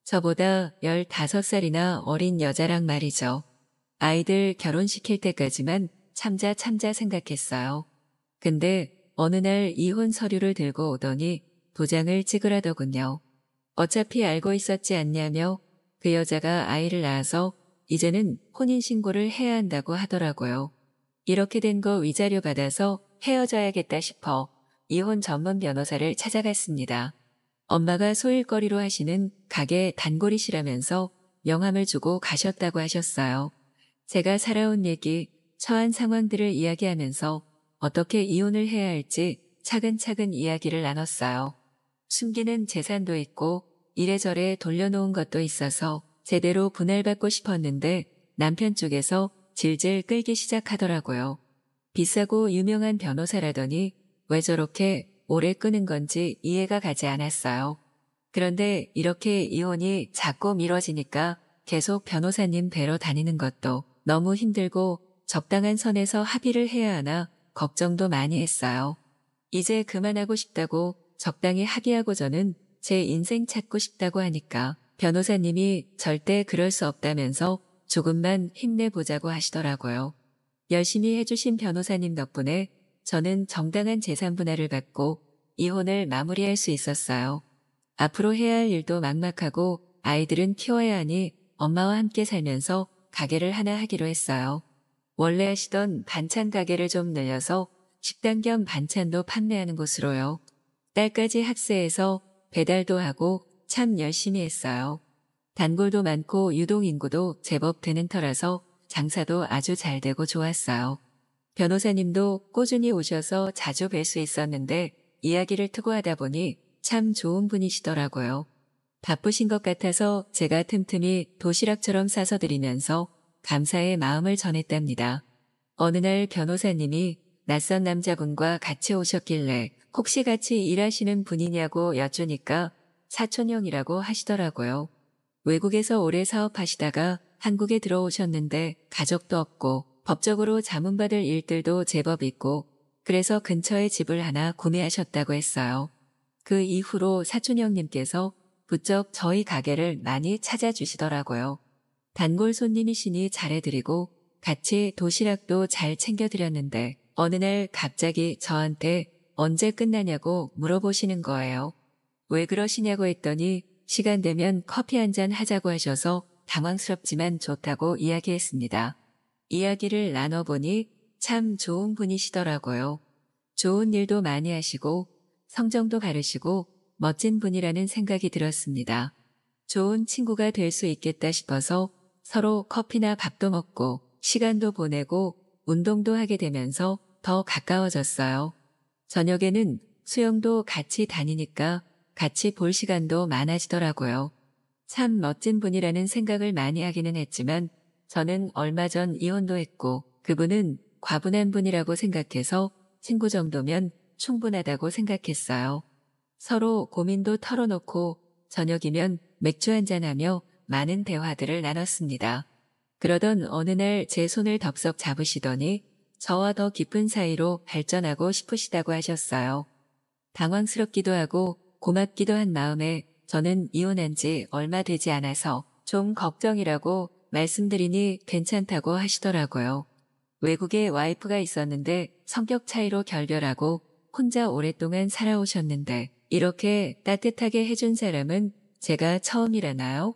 저보다 15살이나 어린 여자랑 말이죠. 아이들 결혼시킬 때까지만 참자 생각했어요. 근데 어느 날 이혼 서류를 들고 오더니 도장을 찍으라더군요. 어차피 알고 있었지 않냐며 그 여자가 아이를 낳아서 이제는 혼인신고를 해야 한다고 하더라고요. 이렇게 된 거 위자료 받아서 헤어져야겠다 싶어 이혼 전문 변호사를 찾아갔습니다. 엄마가 소일거리로 하시는 가게 단골이시라면서 명함을 주고 가셨다고 하셨어요. 제가 살아온 얘기, 처한 상황들을 이야기하면서 어떻게 이혼을 해야 할지 차근차근 이야기를 나눴어요. 숨기는 재산도 있고 이래저래 돌려놓은 것도 있어서 제대로 분할받고 싶었는데 남편 쪽에서 질질 끌기 시작하더라고요. 비싸고 유명한 변호사라더니 왜 저렇게 오래 끄는 건지 이해가 가지 않았어요. 그런데 이렇게 이혼이 자꾸 미뤄지니까 계속 변호사님 뵈러 다니는 것도 너무 힘들고 적당한 선에서 합의를 해야 하나 걱정도 많이 했어요. 이제 그만하고 싶다고 적당히 합의하고 저는 제 인생 찾고 싶다고 하니까 변호사님이 절대 그럴 수 없다면서 조금만 힘내보자고 하시더라고요. 열심히 해주신 변호사님 덕분에 저는 정당한 재산 분할을 받고 이혼을 마무리할 수 있었어요. 앞으로 해야 할 일도 막막하고 아이들은 키워야 하니 엄마와 함께 살면서 가게를 하나 하기로 했어요. 원래 하시던 반찬 가게를 좀 늘려서 식당 겸 반찬도 판매하는 곳으로요. 딸까지 학세해서 배달도 하고 참 열심히 했어요. 단골도 많고 유동인구도 제법 되는 터라서 장사도 아주 잘 되고 좋았어요. 변호사님도 꾸준히 오셔서 자주 뵐 수 있었는데 이야기를 트고 하다 보니 참 좋은 분이시더라고요. 바쁘신 것 같아서 제가 틈틈이 도시락처럼 싸서 드리면서 감사의 마음을 전했답니다. 어느 날 변호사님이 낯선 남자분과 같이 오셨길래 혹시 같이 일하시는 분이냐고 여쭈니까 사촌형이라고 하시더라고요. 외국에서 오래 사업하시다가 한국에 들어오셨는데 가족도 없고 법적으로 자문받을 일들도 제법 있고 그래서 근처에 집을 하나 구매하셨다고 했어요. 그 이후로 사촌형님께서 부쩍 저희 가게를 많이 찾아주시더라고요. 단골 손님이시니 잘해드리고 같이 도시락도 잘 챙겨드렸는데 어느 날 갑자기 저한테 언제 끝나냐고 물어보시는 거예요. 왜 그러시냐고 했더니 시간 되면 커피 한잔 하자고 하셔서 당황스럽지만 좋다고 이야기했습니다. 이야기를 나눠보니 참 좋은 분이시더라고요. 좋은 일도 많이 하시고 성정도 바르시고 멋진 분이라는 생각이 들었습니다. 좋은 친구가 될 수 있겠다 싶어서 서로 커피나 밥도 먹고 시간도 보내고 운동도 하게 되면서 더 가까워졌어요. 저녁에는 수영도 같이 다니니까 같이 볼 시간도 많아지더라고요. 참 멋진 분이라는 생각을 많이 하기는 했지만 저는 얼마 전 이혼도 했고 그분은 과분한 분이라고 생각해서 친구 정도면 충분하다고 생각했어요. 서로 고민도 털어놓고 저녁이면 맥주 한잔하며 많은 대화들을 나눴습니다. 그러던 어느 날 제 손을 덥석 잡으시더니 저와 더 깊은 사이로 발전하고 싶으시다고 하셨어요. 당황스럽기도 하고 고맙기도 한 마음에 저는 이혼한 지 얼마 되지 않아서 좀 걱정이라고 말씀드리니 괜찮다고 하시더라고요. 외국에 와이프가 있었는데 성격 차이로 결별하고 혼자 오랫동안 살아오셨는데 이렇게 따뜻하게 해준 사람은 제가 처음이라나요?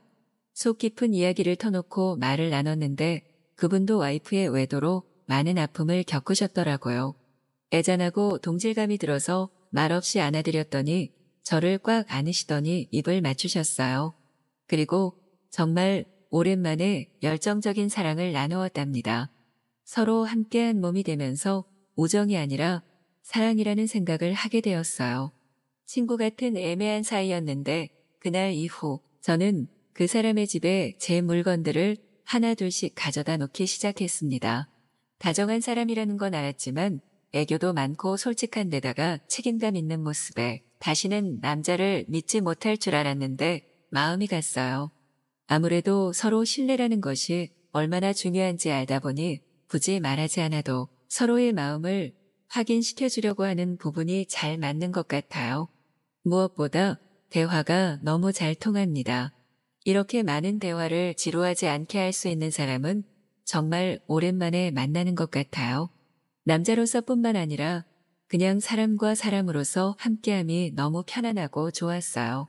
속 깊은 이야기를 터놓고 말을 나눴는데 그분도 와이프의 외도로 많은 아픔을 겪으셨더라고요. 애잔하고 동질감이 들어서 말없이 안아드렸더니 저를 꽉 안으시더니 입을 맞추셨어요. 그리고 정말 오랜만에 열정적인 사랑을 나누었답니다. 서로 함께한 몸이 되면서 우정이 아니라 사랑이라는 생각을 하게 되었어요. 친구 같은 애매한 사이였는데 그날 이후 저는 그 사람의 집에 제 물건들을 하나둘씩 가져다 놓기 시작했습니다. 다정한 사람이라는 건 알았지만 애교도 많고 솔직한 데다가 책임감 있는 모습에 다시는 남자를 믿지 못할 줄 알았는데 마음이 갔어요. 아무래도 서로 신뢰라는 것이 얼마나 중요한지 알다 보니 굳이 말하지 않아도 서로의 마음을 확인시켜주려고 하는 부분이 잘 맞는 것 같아요. 무엇보다 대화가 너무 잘 통합니다. 이렇게 많은 대화를 지루하지 않게 할 수 있는 사람은 정말 오랜만에 만나는 것 같아요. 남자로서뿐만 아니라 그냥 사람과 사람으로서 함께함이 너무 편안하고 좋았어요.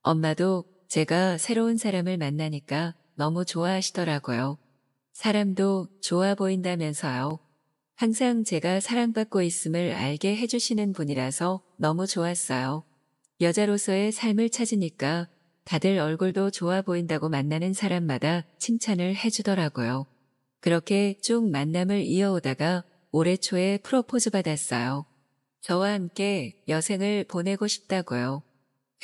엄마도 제가 새로운 사람을 만나니까 너무 좋아하시더라고요. 사람도 좋아 보인다면서요. 항상 제가 사랑받고 있음을 알게 해주시는 분이라서 너무 좋았어요. 여자로서의 삶을 찾으니까 다들 얼굴도 좋아 보인다고 만나는 사람마다 칭찬을 해주더라고요. 그렇게 쭉 만남을 이어오다가 올해 초에 프로포즈 받았어요. 저와 함께 여생을 보내고 싶다고요.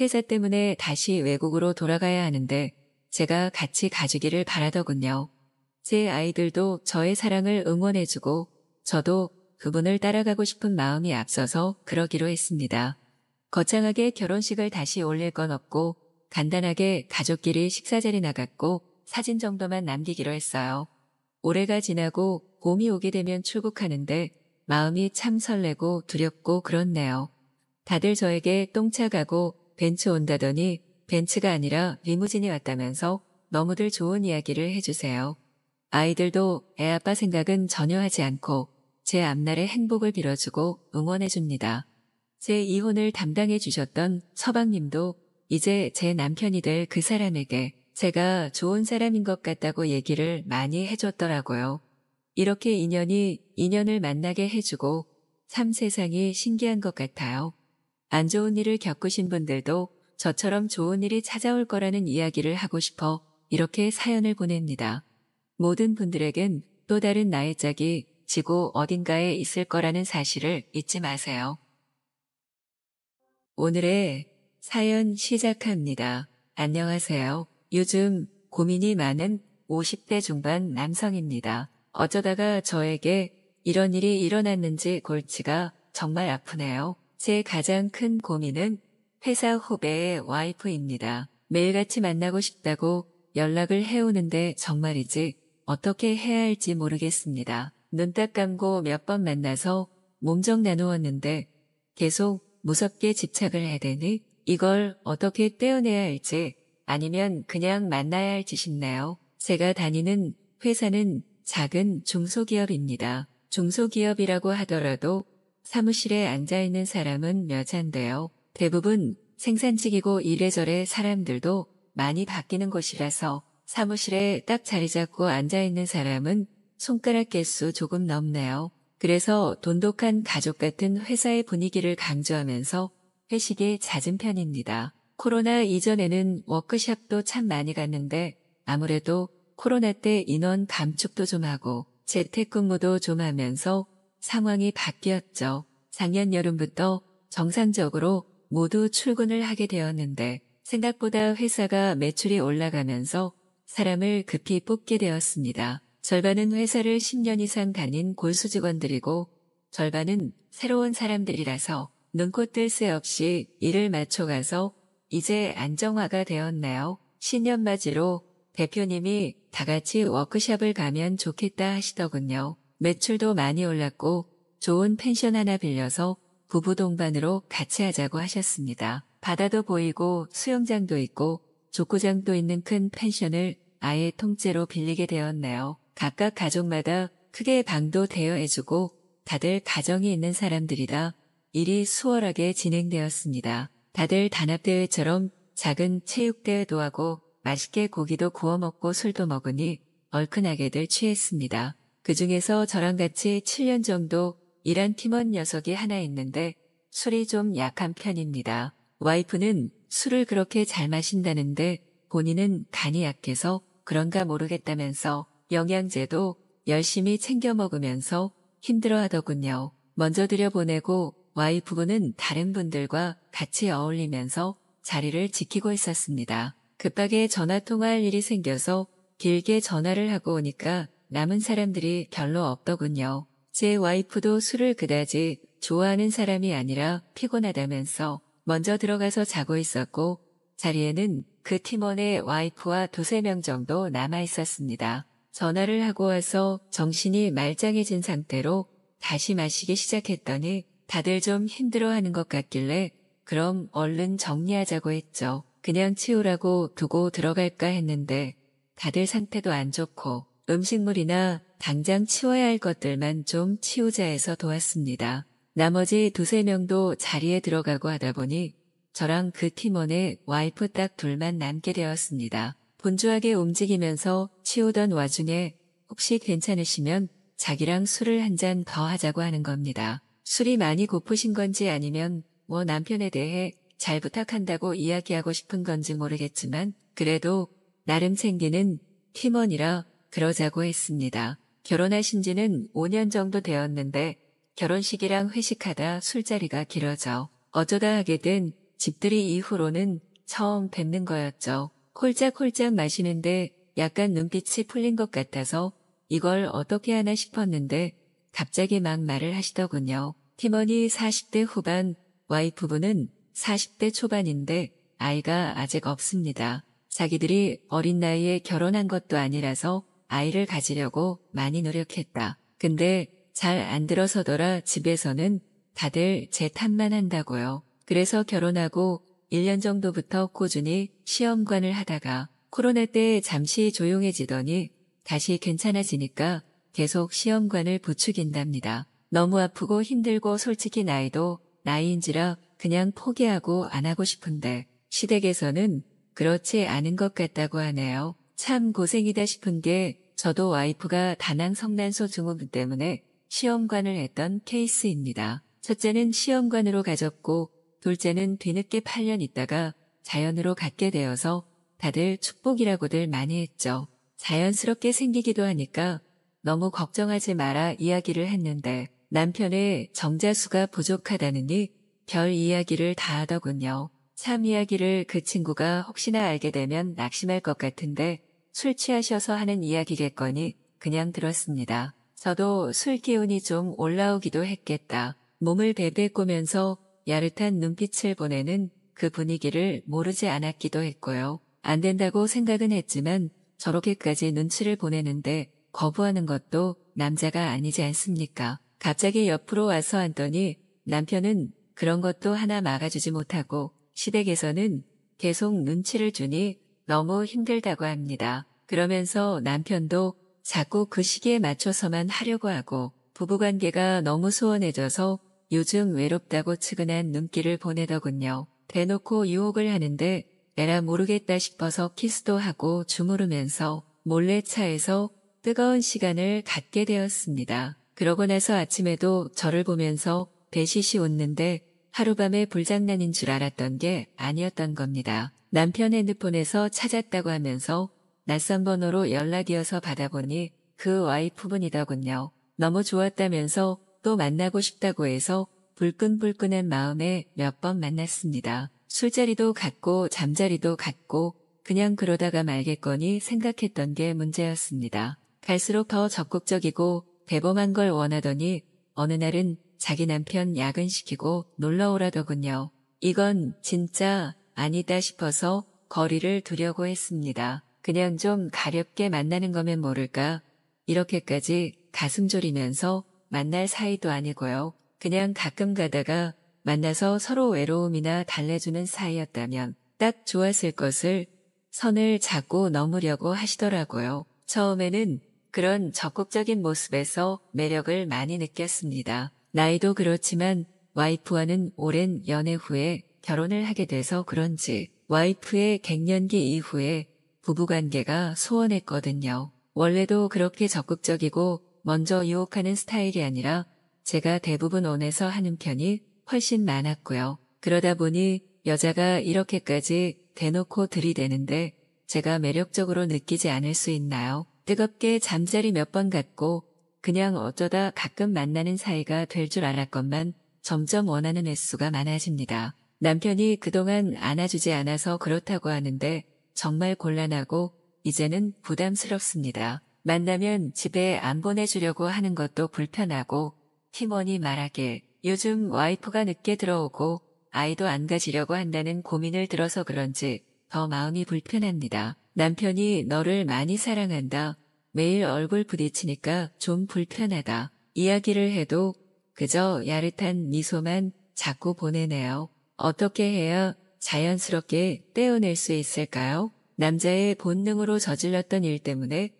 회사 때문에 다시 외국으로 돌아가야 하는데 제가 같이 가주기를 바라더군요. 제 아이들도 저의 사랑을 응원해주고 저도 그분을 따라가고 싶은 마음이 앞서서 그러기로 했습니다. 거창하게 결혼식을 다시 올릴 건 없고 간단하게 가족끼리 식사자리 나갔고 사진 정도만 남기기로 했어요. 올해가 지나고 봄이 오게 되면 출국하는데 마음이 참 설레고 두렵고 그렇네요. 다들 저에게 똥차 가고 벤츠 온다더니 벤츠가 아니라 리무진이 왔다면서 너무들 좋은 이야기를 해주세요. 아이들도 애아빠 생각은 전혀 하지 않고 제 앞날의 행복을 빌어주고 응원해줍니다. 제 이혼을 담당해 주셨던 서방님도 이제 제 남편이 될 그 사람에게 제가 좋은 사람인 것 같다고 얘기를 많이 해줬더라고요. 이렇게 인연을 만나게 해주고 참 세상이 신기한 것 같아요. 안 좋은 일을 겪으신 분들도 저처럼 좋은 일이 찾아올 거라는 이야기를 하고 싶어 이렇게 사연을 보냅니다. 모든 분들에겐 또 다른 나의 짝이 지구 어딘가에 있을 거라는 사실을 잊지 마세요. 오늘의 사연 시작합니다. 안녕하세요. 요즘 고민이 많은 50대 중반 남성입니다. 어쩌다가 저에게 이런 일이 일어났는지 골치가 정말 아프네요. 제 가장 큰 고민은 회사 후배의 와이프입니다. 매일같이 만나고 싶다고 연락을 해오는데 정말이지 어떻게 해야 할지 모르겠습니다. 눈 딱 감고 몇 번 만나서 몸정 나누었는데 계속 무섭게 집착을 해대니 이걸 어떻게 떼어내야 할지 아니면 그냥 만나야 할지 싶네요. 제가 다니는 회사는 작은 중소기업입니다. 중소기업이라고 하더라도 사무실에 앉아있는 사람은 몇안돼요. 대부분 생산직이고 이래저래 사람들도 많이 바뀌는 곳이라서 사무실에 딱 자리 잡고 앉아있는 사람은 손가락 개수 조금 넘네요. 그래서 돈독한 가족 같은 회사의 분위기를 강조하면서 회식이 잦은 편입니다. 코로나 이전에는 워크숍도 참 많이 갔는데 아무래도 코로나 때 인원 감축도 좀 하고 재택근무도 좀 하면서 상황이 바뀌었죠. 작년 여름부터 정상적으로 모두 출근을 하게 되었는데 생각보다 회사가 매출이 올라가면서 사람을 급히 뽑게 되었습니다. 절반은 회사를 10년 이상 다닌 골수 직원들이고 절반은 새로운 사람들이라서 눈코 뜰 새 없이 일을 맞춰가서 이제 안정화가 되었네요. 신년맞이로 대표님이 다 같이 워크숍을 가면 좋겠다 하시더군요. 매출도 많이 올랐고 좋은 펜션 하나 빌려서 부부 동반으로 같이 하자고 하셨습니다. 바다도 보이고 수영장도 있고 족구장도 있는 큰 펜션을 아예 통째로 빌리게 되었네요. 각각 가족마다 크게 방도 대여해주고 다들 가정이 있는 사람들이라 일이 수월하게 진행되었습니다. 다들 단합대회처럼 작은 체육대회도 하고 맛있게 고기도 구워 먹고 술도 먹으니 얼큰하게들 취했습니다. 그 중에서 저랑 같이 7년 정도 일한 팀원 녀석이 하나 있는데 술이 좀 약한 편입니다. 와이프는 술을 그렇게 잘 마신다는데 본인은 간이 약해서 그런가 모르겠다면서 영양제도 열심히 챙겨 먹으면서 힘들어 하더군요. 먼저 들여보내고 와이프분은 다른 분들과 같이 어울리면서 자리를 지키고 있었습니다. 급하게 전화 통화할 일이 생겨서 길게 전화를 하고 오니까 남은 사람들이 별로 없더군요. 제 와이프도 술을 그다지 좋아하는 사람이 아니라 피곤하다면서 먼저 들어가서 자고 있었고 자리에는 그 팀원의 와이프와 두세 명 정도 남아 있었습니다. 전화를 하고 와서 정신이 말짱해진 상태로 다시 마시기 시작했더니 다들 좀 힘들어하는 것 같길래 그럼 얼른 정리하자고 했죠. 그냥 치우라고 두고 들어갈까 했는데 다들 상태도 안 좋고 음식물이나 당장 치워야 할 것들만 좀 치우자 해서 도왔습니다. 나머지 두세 명도 자리에 들어가고 하다 보니 저랑 그 팀원의 와이프 딱 둘만 남게 되었습니다. 분주하게 움직이면서 치우던 와중에 혹시 괜찮으시면 자기랑 술을 한 잔 더 하자고 하는 겁니다. 술이 많이 고프신 건지 아니면 뭐 남편에 대해 잘 부탁한다고 이야기하고 싶은 건지 모르겠지만 그래도 나름 챙기는 팀원이라 그러자고 했습니다. 결혼하신 지는 5년 정도 되었는데 결혼식이랑 회식하다 술자리가 길어져 어쩌다 하게 된 집들이 이후로는 처음 뵙는 거였죠. 홀짝홀짝 마시는데 약간 눈빛이 풀린 것 같아서 이걸 어떻게 하나 싶었는데 갑자기 막 말을 하시더군요. 팀원이 40대 후반, 와이프분은 40대 초반인데 아이가 아직 없습니다. 자기들이 어린 나이에 결혼한 것도 아니라서 아이를 가지려고 많이 노력했다. 근데 잘 안 들어서더라 집에서는 다들 제 탓만 한다고요. 그래서 결혼하고 1년 정도부터 꾸준히 시험관을 하다가 코로나 때 잠시 조용해지더니 다시 괜찮아지니까 계속 시험관을 부추긴답니다. 너무 아프고 힘들고 솔직히 나이도 나이인지라 그냥 포기하고 안 하고 싶은데 시댁에서는 그렇지 않은 것 같다고 하네요. 참 고생이다 싶은 게 저도 와이프가 다낭 성난소 증후군 때문에 시험관을 했던 케이스입니다. 첫째는 시험관으로 가졌고 둘째는 뒤늦게 8년 있다가 자연으로 갖게 되어서 다들 축복이라고들 많이 했죠. 자연스럽게 생기기도 하니까 너무 걱정하지 마라 이야기를 했는데 남편의 정자수가 부족하다느니 별 이야기를 다 하더군요. 참 이야기를 그 친구가 혹시나 알게 되면 낙심할 것 같은데 술 취하셔서 하는 이야기겠거니 그냥 들었습니다. 저도 술 기운이 좀 올라오기도 했겠다. 몸을 베베 꼬면서 야릇한 눈빛을 보내는 그 분위기를 모르지 않았기도 했고요. 안 된다고 생각은 했지만 저렇게까지 눈치를 보내는데 거부하는 것도 남자가 아니지 않습니까? 갑자기 옆으로 와서 앉더니 남편은 그런 것도 하나 막아주지 못하고 시댁에서는 계속 눈치를 주니 너무 힘들다고 합니다. 그러면서 남편도 자꾸 그 시기에 맞춰서만 하려고 하고 부부관계가 너무 소원해져서 요즘 외롭다고 측은한 눈길을 보내더군요. 대놓고 유혹을 하는데 에라 모르겠다 싶어서 키스도 하고 주무르면서 몰래 차에서 뜨거운 시간을 갖게 되었습니다. 그러고 나서 아침에도 저를 보면서 배시시 웃는데 하룻밤에 불장난인 줄 알았던 게 아니었던 겁니다. 남편 핸드폰에서 찾았다고 하면서 낯선 번호로 연락이어서 받아보니 그 와이프분이더군요. 너무 좋았다면서 또 만나고 싶다고 해서 불끈불끈한 마음에 몇 번 만났습니다. 술자리도 갔고 잠자리도 갔고 그냥 그러다가 말겠거니 생각했던 게 문제였습니다. 갈수록 더 적극적이고 대범한 걸 원하더니 어느 날은 자기 남편 야근시키고 놀러오라더군요. 이건 진짜 아니다 싶어서 거리를 두려고 했습니다. 그냥 좀 가볍게 만나는 거면 모를까. 이렇게까지 가슴 졸이면서 만날 사이도 아니고요. 그냥 가끔 가다가 만나서 서로 외로움이나 달래주는 사이였다면 딱 좋았을 것을 선을 잡고 넘으려고 하시더라고요. 처음에는 그런 적극적인 모습에서 매력을 많이 느꼈습니다. 나이도 그렇지만 와이프와는 오랜 연애 후에 결혼을 하게 돼서 그런지 와이프의 갱년기 이후에 부부관계가 소원했거든요. 원래도 그렇게 적극적이고 먼저 유혹하는 스타일이 아니라 제가 대부분 원해서 하는 편이 훨씬 많았고요. 그러다 보니 여자가 이렇게까지 대놓고 들이대는데 제가 매력적으로 느끼지 않을 수 있나요? 뜨겁게 잠자리 몇 번 갔고 그냥 어쩌다 가끔 만나는 사이가 될 줄 알았건만 점점 원하는 횟수가 많아집니다. 남편이 그동안 안아주지 않아서 그렇다고 하는데 정말 곤란하고 이제는 부담스럽습니다. 만나면 집에 안 보내주려고 하는 것도 불편하고 팀원이 말하길 요즘 와이프가 늦게 들어오고 아이도 안 가지려고 한다는 고민을 들어서 그런지 더 마음이 불편합니다. 남편이 너를 많이 사랑한다. 매일 얼굴 부딪히니까 좀 불편하다. 이야기를 해도 그저 야릇한 미소만 자꾸 보내네요. 어떻게 해야 자연스럽게 떼어낼 수 있을까요? 남자의 본능으로 저질렀던 일 때문에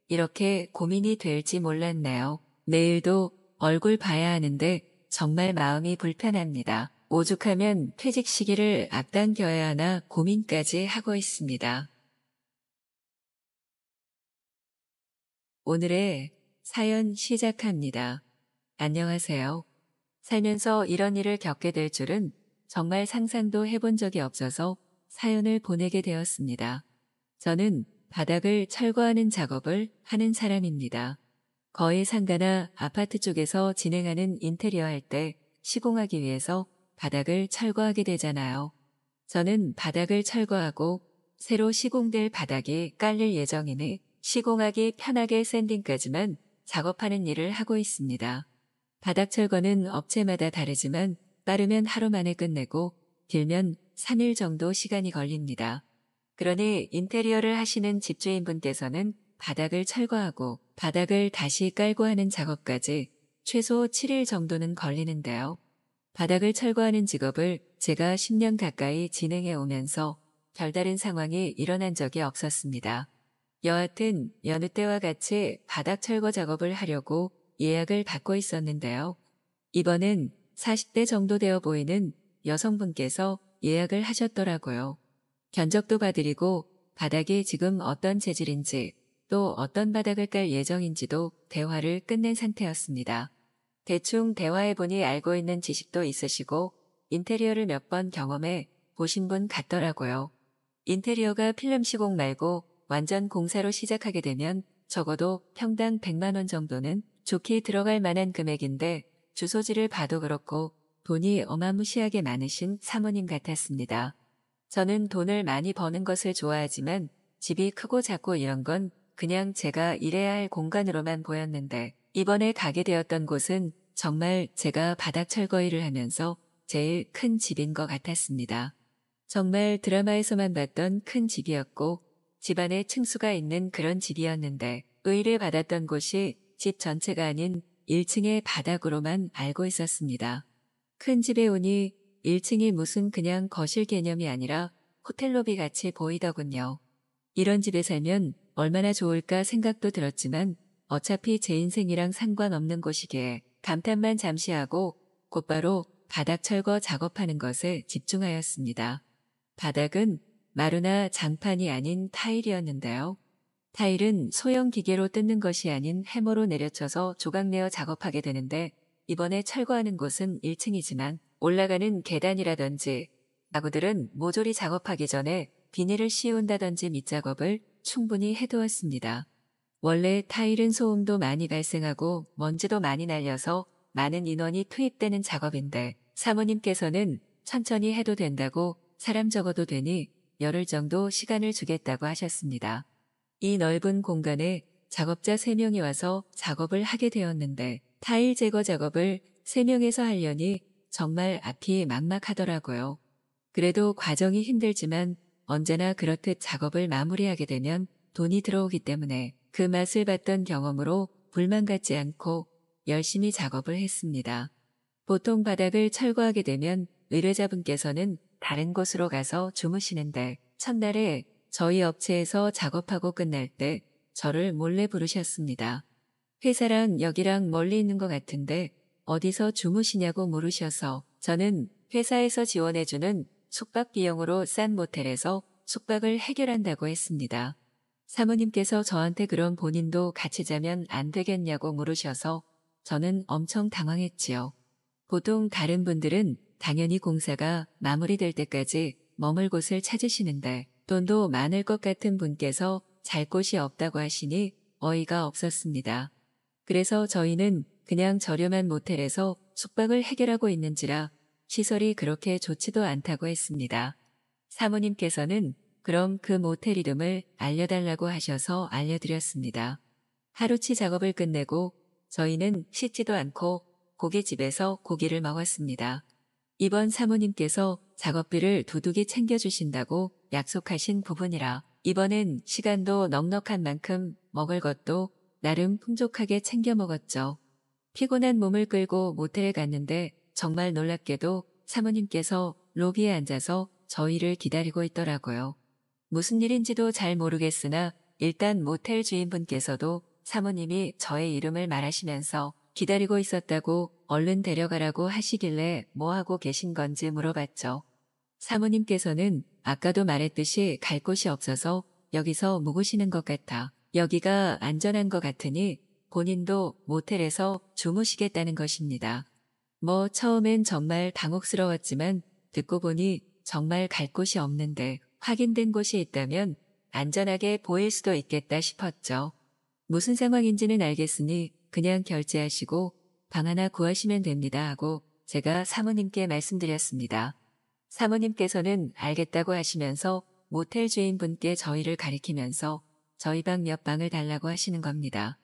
이렇게 고민이 될지 몰랐네요. 내일도 얼굴 봐야 하는데 정말 마음이 불편합니다. 오죽하면 퇴직 시기를 앞당겨야 하나 고민까지 하고 있습니다. 오늘의 사연 시작합니다. 안녕하세요. 살면서 이런 일을 겪게 될 줄은 정말 상상도 해본 적이 없어서 사연을 보내게 되었습니다. 저는 바닥을 철거하는 작업을 하는 사람입니다. 거의 상가나 아파트 쪽에서 진행하는 인테리어 할 때 시공하기 위해서 바닥을 철거하게 되잖아요. 저는 바닥을 철거하고 새로 시공될 바닥이 깔릴 예정이니 시공하기 편하게 샌딩까지만 작업하는 일을 하고 있습니다. 바닥 철거는 업체마다 다르지만 빠르면 하루 만에 끝내고 길면 3일 정도 시간이 걸립니다. 그러니 인테리어를 하시는 집주인분께서는 바닥을 철거하고 바닥을 다시 깔고 하는 작업까지 최소 7일 정도는 걸리는데요. 바닥을 철거하는 직업을 제가 10년 가까이 진행해 오면서 별다른 상황이 일어난 적이 없었습니다. 여하튼 여느 때와 같이 바닥 철거 작업을 하려고 예약을 받고 있었는데요. 이번엔 40대 정도 되어 보이는 여성분께서 예약을 하셨더라고요. 견적도 봐드리고 바닥이 지금 어떤 재질인지 또 어떤 바닥을 깔 예정인지도 대화를 끝낸 상태였습니다. 대충 대화해보니 알고 있는 지식도 있으시고 인테리어를 몇 번 경험해 보신 분 같더라고요. 인테리어가 필름 시공 말고 완전 공사로 시작하게 되면 적어도 평당 100만 원 정도는 좋게 들어갈 만한 금액인데 주소지를 봐도 그렇고 돈이 어마무시하게 많으신 사모님 같았습니다. 저는 돈을 많이 버는 것을 좋아하지만 집이 크고 작고 이런 건 그냥 제가 일해야 할 공간으로만 보였는데 이번에 가게 되었던 곳은 정말 제가 바닥 철거 일을 하면서 제일 큰 집인 것 같았습니다. 정말 드라마에서만 봤던 큰 집이었고 집안에 층수가 있는 그런 집이었는데 의뢰받았던 곳이 집 전체가 아닌 1층의 바닥으로만 알고 있었습니다. 큰 집에 오니 1층이 무슨 그냥 거실 개념이 아니라 호텔 로비 같이 보이더군요. 이런 집에 살면 얼마나 좋을까 생각도 들었지만 어차피 제 인생이랑 상관없는 곳이기에 감탄만 잠시 하고 곧바로 바닥 철거 작업하는 것에 집중하였습니다. 바닥은 마루나 장판이 아닌 타일이었는데요. 타일은 소형 기계로 뜯는 것이 아닌 해머로 내려쳐서 조각내어 작업하게 되는데 이번에 철거하는 곳은 1층이지만 올라가는 계단이라든지 가구들은 모조리 작업하기 전에 비닐을 씌운다든지 밑작업을 충분히 해두었습니다. 원래 타일은 소음도 많이 발생하고 먼지도 많이 날려서 많은 인원이 투입되는 작업인데 사모님께서는 천천히 해도 된다고 사람 적어도 되니 열흘 정도 시간을 주겠다고 하셨습니다. 이 넓은 공간에 작업자 3명이 와서 작업을 하게 되었는데 타일 제거 작업을 3명에서 하려니 정말 앞이 막막하더라고요. 그래도 과정이 힘들지만 언제나 그렇듯 작업을 마무리하게 되면 돈이 들어오기 때문에 그 맛을 봤던 경험으로 불만 갖지 않고 열심히 작업을 했습니다. 보통 바닥을 철거하게 되면 의뢰자분께서는 다른 곳으로 가서 주무시는데 첫날에 저희 업체에서 작업하고 끝날 때 저를 몰래 부르셨습니다. 회사랑 여기랑 멀리 있는 것 같은데 어디서 주무시냐고 물으셔서 저는 회사에서 지원해주는 숙박 비용으로 싼 모텔에서 숙박을 해결한다고 했습니다. 사모님께서 저한테 그럼 본인도 같이 자면 안 되겠냐고 물으셔서 저는 엄청 당황했지요. 보통 다른 분들은 당연히 공사가 마무리될 때까지 머물 곳을 찾으시는데 돈도 많을 것 같은 분께서 잘 곳이 없다고 하시니 어이가 없었습니다. 그래서 저희는 그냥 저렴한 모텔에서 숙박을 해결하고 있는지라 시설이 그렇게 좋지도 않다고 했습니다. 사모님께서는 그럼 그 모텔 이름을 알려달라고 하셔서 알려드렸습니다. 하루치 작업을 끝내고 저희는 씻지도 않고 고깃집에서 고기를 먹었습니다. 이번 사모님께서 작업비를 두둑이 챙겨주신다고 약속하신 부분이라 이번엔 시간도 넉넉한 만큼 먹을 것도 나름 풍족하게 챙겨 먹었죠. 피곤한 몸을 끌고 모텔에 갔는데 정말 놀랍게도 사모님께서 로비에 앉아서 저희를 기다리고 있더라고요. 무슨 일인지도 잘 모르겠으나 일단 모텔 주인분께서도 사모님이 저의 이름을 말하시면서 기다리고 있었다고 얼른 데려가라고 하시길래 뭐하고 계신 건지 물어봤죠. 사모님께서는 아까도 말했듯이 갈 곳이 없어서 여기서 묵으시는 것 같아 여기가 안전한 것 같으니 본인도 모텔에서 주무시겠다는 것입니다. 뭐 처음엔 정말 당혹스러웠지만 듣고 보니 정말 갈 곳이 없는데 확인된 곳이 있다면 안전하게 보일 수도 있겠다 싶었죠. 무슨 상황인지는 알겠으니 그냥 결제하시고 방 하나 구하시면 됩니다 하고 제가 사모님께 말씀드렸습니다. 사모님께서는 알겠다고 하시면서 모텔 주인분께 저희를 가리키면서 저희 방 몇 방을 달라고 하시는 겁니다.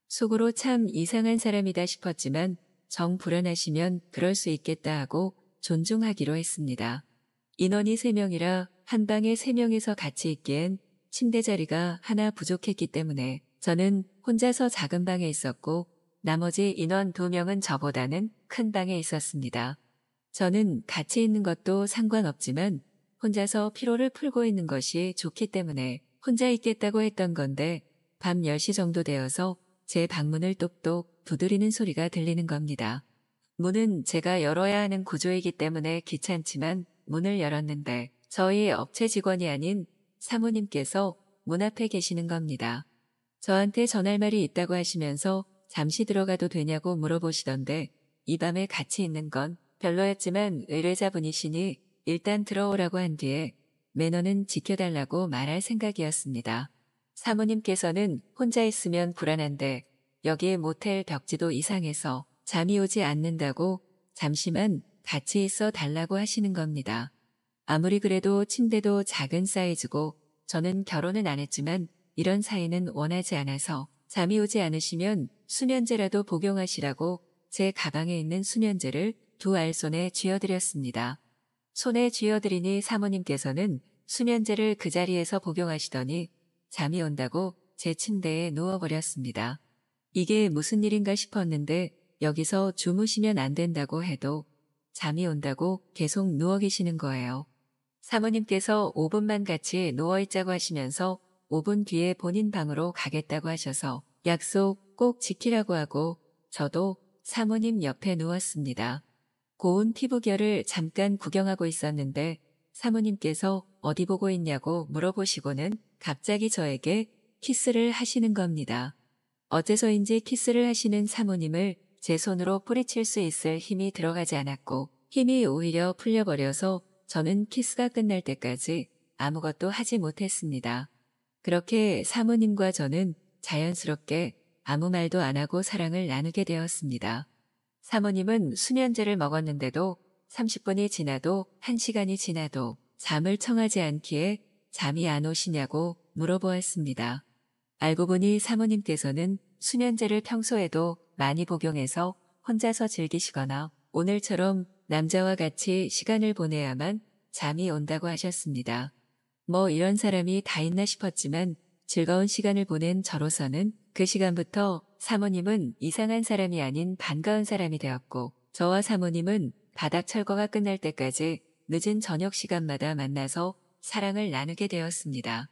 속으로 참 이상한 사람이다 싶었지만 정 불안하시면 그럴 수 있겠다 하고 존중하기로 했습니다. 인원이 3명이라 한 방에 3명이서 같이 있기엔 침대 자리가 하나 부족했기 때문에 저는 혼자서 작은 방에 있었고 나머지 인원 2명은 저보다는 큰 방에 있었습니다. 저는 같이 있는 것도 상관없지만 혼자서 피로를 풀고 있는 것이 좋기 때문에 혼자 있겠다고 했던 건데 밤 10시 정도 되어서 제 방문을 똑똑 두드리는 소리가 들리는 겁니다. 문은 제가 열어야 하는 구조이기 때문에 귀찮지만 문을 열었는데 저희 업체 직원이 아닌 사모님께서 문 앞에 계시는 겁니다. 저한테 전할 말이 있다고 하시면서 잠시 들어가도 되냐고 물어보시던데 이 밤에 같이 있는 건 별로였지만 의뢰자분이시니 일단 들어오라고 한 뒤에 매너는 지켜달라고 말할 생각이었습니다. 사모님께서는 혼자 있으면 불안한데 여기에 모텔 벽지도 이상해서 잠이 오지 않는다고 잠시만 같이 있어 달라고 하시는 겁니다. 아무리 그래도 침대도 작은 사이즈고 저는 결혼은 안 했지만 이런 사이는 원하지 않아서 잠이 오지 않으시면 수면제라도 복용하시라고 제 가방에 있는 수면제를 2알손에 쥐어드렸습니다. 손에 쥐어드리니 사모님께서는 수면제를 그 자리에서 복용하시더니 잠이 온다고 제 침대에 누워버렸습니다. 이게 무슨 일인가 싶었는데 여기서 주무시면 안 된다고 해도 잠이 온다고 계속 누워 계시는 거예요. 사모님께서 5분만 같이 누워있자고 하시면서 5분 뒤에 본인 방으로 가겠다고 하셔서 약속 꼭 지키라고 하고 저도 사모님 옆에 누웠습니다. 고운 피부결을 잠깐 구경하고 있었는데 사모님께서 어디 보고 있냐고 물어보시고는 갑자기 저에게 키스를 하시는 겁니다. 어째서인지 키스를 하시는 사모님을 제 손으로 뿌리칠 수 있을 힘이 들어가지 않았고 힘이 오히려 풀려버려서 저는 키스가 끝날 때까지 아무것도 하지 못했습니다. 그렇게 사모님과 저는 자연스럽게 아무 말도 안 하고 사랑을 나누게 되었습니다. 사모님은 수면제를 먹었는데도 30분이 지나도 1시간이 지나도 잠을 청하지 않기에 잠이 안 오시냐고 물어보았습니다. 알고 보니 사모님께서는 수면제를 평소에도 많이 복용해서 혼자서 즐기시거나 오늘처럼 남자와 같이 시간을 보내야만 잠이 온다고 하셨습니다. 뭐 이런 사람이 다 있나 싶었지만 즐거운 시간을 보낸 저로서는 그 시간부터 사모님은 이상한 사람이 아닌 반가운 사람이 되었고 저와 사모님은 바닥 철거가 끝날 때까지 늦은 저녁 시간마다 만나서 사랑을 나누게 되었습니다.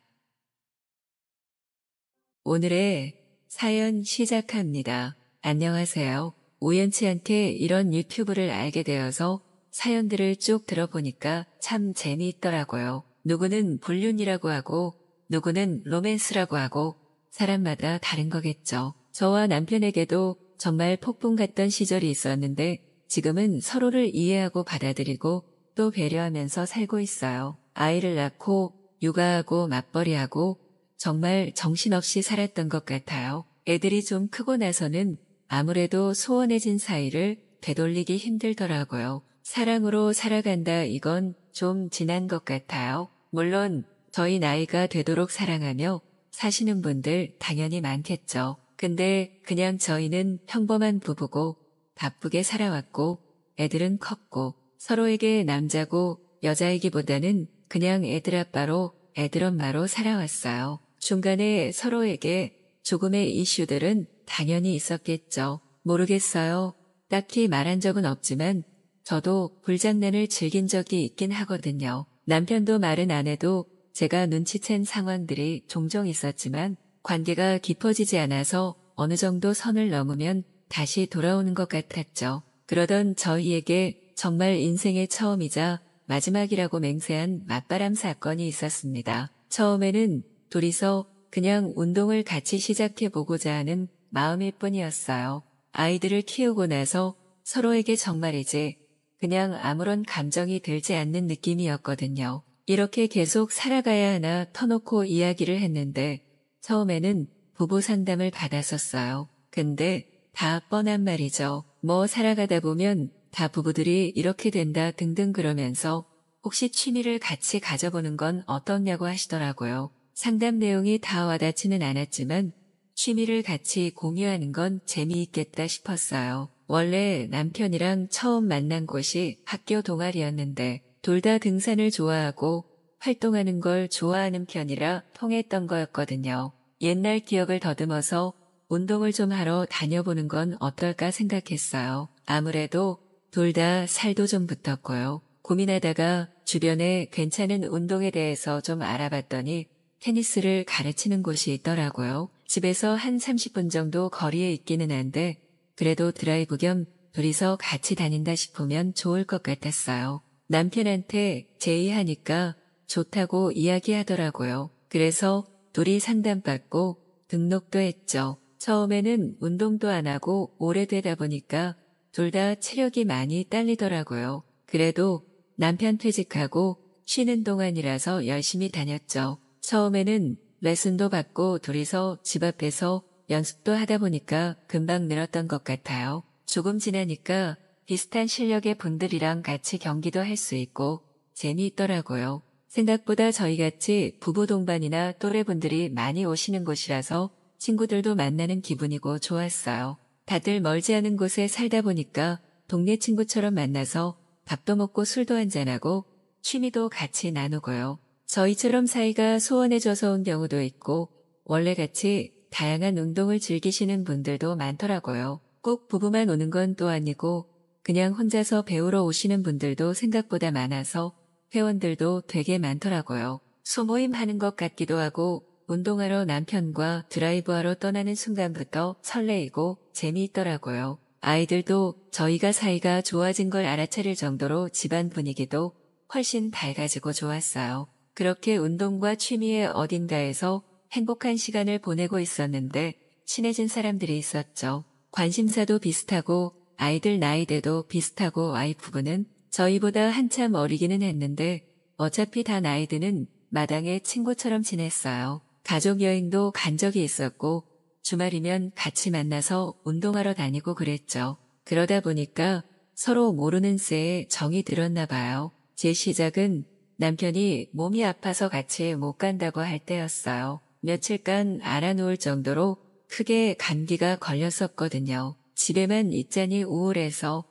오늘의 사연 시작합니다. 안녕하세요. 우연치 않게 이런 유튜브를 알게 되어서 사연들을 쭉 들어보니까 참 재미있더라고요. 누구는 불륜이라고 하고 누구는 로맨스라고 하고 사람마다 다른 거겠죠. 저와 남편에게도 정말 폭풍 같던 시절이 있었는데 지금은 서로를 이해하고 받아들이고 또 배려하면서 살고 있어요. 아이를 낳고 육아하고 맞벌이하고 정말 정신없이 살았던 것 같아요. 애들이 좀 크고 나서는 아무래도 소원해진 사이를 되돌리기 힘들더라고요. 사랑으로 살아간다 이건 좀 지난 것 같아요. 물론 저희 나이가 되도록 사랑하며 사시는 분들 당연히 많겠죠. 근데 그냥 저희는 평범한 부부고 바쁘게 살아왔고 애들은 컸고 서로에게 남자고 여자이기보다는 그냥 애들 아빠로 애들 엄마로 살아왔어요. 중간에 서로에게 조금의 이슈들은 당연히 있었겠죠. 모르겠어요. 딱히 말한 적은 없지만 저도 불장난을 즐긴 적이 있긴 하거든요. 남편도 말은 안 해도 제가 눈치챈 상황들이 종종 있었지만 관계가 깊어지지 않아서 어느 정도 선을 넘으면 다시 돌아오는 것 같았죠. 그러던 저희에게 정말 인생의 처음이자 마지막이라고 맹세한 맞바람 사건이 있었습니다. 처음에는 둘이서 그냥 운동을 같이 시작해보고자 하는 마음일 뿐이었어요. 아이들을 키우고 나서 서로에게 정말이지 그냥 아무런 감정이 들지 않는 느낌이었거든요. 이렇게 계속 살아가야 하나 터놓고 이야기를 했는데 처음에는 부부 상담을 받았었어요. 근데 다 뻔한 말이죠. 뭐 살아가다 보면 다 부부들이 이렇게 된다 등등 그러면서 혹시 취미를 같이 가져보는 건 어떻냐고 하시더라고요. 상담 내용이 다 와닿지는 않았지만 취미를 같이 공유하는 건 재미있겠다 싶었어요. 원래 남편이랑 처음 만난 곳이 학교 동아리였는데 둘 다 등산을 좋아하고 활동하는 걸 좋아하는 편이라 통했던 거였거든요. 옛날 기억을 더듬어서 운동을 좀 하러 다녀보는 건 어떨까 생각했어요. 아무래도 둘 다 살도 좀 붙었고요. 고민하다가 주변에 괜찮은 운동에 대해서 좀 알아봤더니 테니스를 가르치는 곳이 있더라고요. 집에서 한 30분 정도 거리에 있기는 한데 그래도 드라이브 겸 둘이서 같이 다닌다 싶으면 좋을 것 같았어요. 남편한테 제의하니까 좋다고 이야기하더라고요. 그래서 둘이 상담받고 등록도 했죠. 처음에는 운동도 안 하고 오래되다 보니까 둘 다 체력이 많이 딸리더라고요. 그래도 남편 퇴직하고 쉬는 동안이라서 열심히 다녔죠. 처음에는 레슨도 받고 둘이서 집 앞에서 연습도 하다 보니까 금방 늘었던 것 같아요. 조금 지나니까 비슷한 실력의 분들이랑 같이 경기도 할 수 있고 재미있더라고요. 생각보다 저희같이 부부 동반이나 또래분들이 많이 오시는 곳이라서 친구들도 만나는 기분이고 좋았어요. 다들 멀지 않은 곳에 살다 보니까 동네 친구처럼 만나서 밥도 먹고 술도 한잔하고 취미도 같이 나누고요. 저희처럼 사이가 소원해져서 온 경우도 있고 원래 같이 다양한 운동을 즐기시는 분들도 많더라고요. 꼭 부부만 오는 건 또 아니고 그냥 혼자서 배우러 오시는 분들도 생각보다 많아서 회원들도 되게 많더라고요. 소모임 하는 것 같기도 하고 운동하러 남편과 드라이브하러 떠나는 순간부터 설레이고 재미있더라고요. 아이들도 저희가 사이가 좋아진 걸 알아차릴 정도로 집안 분위기도 훨씬 밝아지고 좋았어요. 그렇게 운동과 취미의 어딘가에서 행복한 시간을 보내고 있었는데 친해진 사람들이 있었죠. 관심사도 비슷하고 아이들 나이대도 비슷하고 와이프분은 저희보다 한참 어리기는 했는데 어차피 다 나이 드는 마당의 친구처럼 지냈어요. 가족 여행도 간 적이 있었고 주말이면 같이 만나서 운동하러 다니고 그랬죠. 그러다 보니까 서로 모르는 새에 정이 들었나 봐요. 제 시작은 남편이 몸이 아파서 같이 못 간다고 할 때였어요. 며칠간 알아놓을 정도로 크게 감기가 걸렸었거든요. 집에만 있자니 우울해서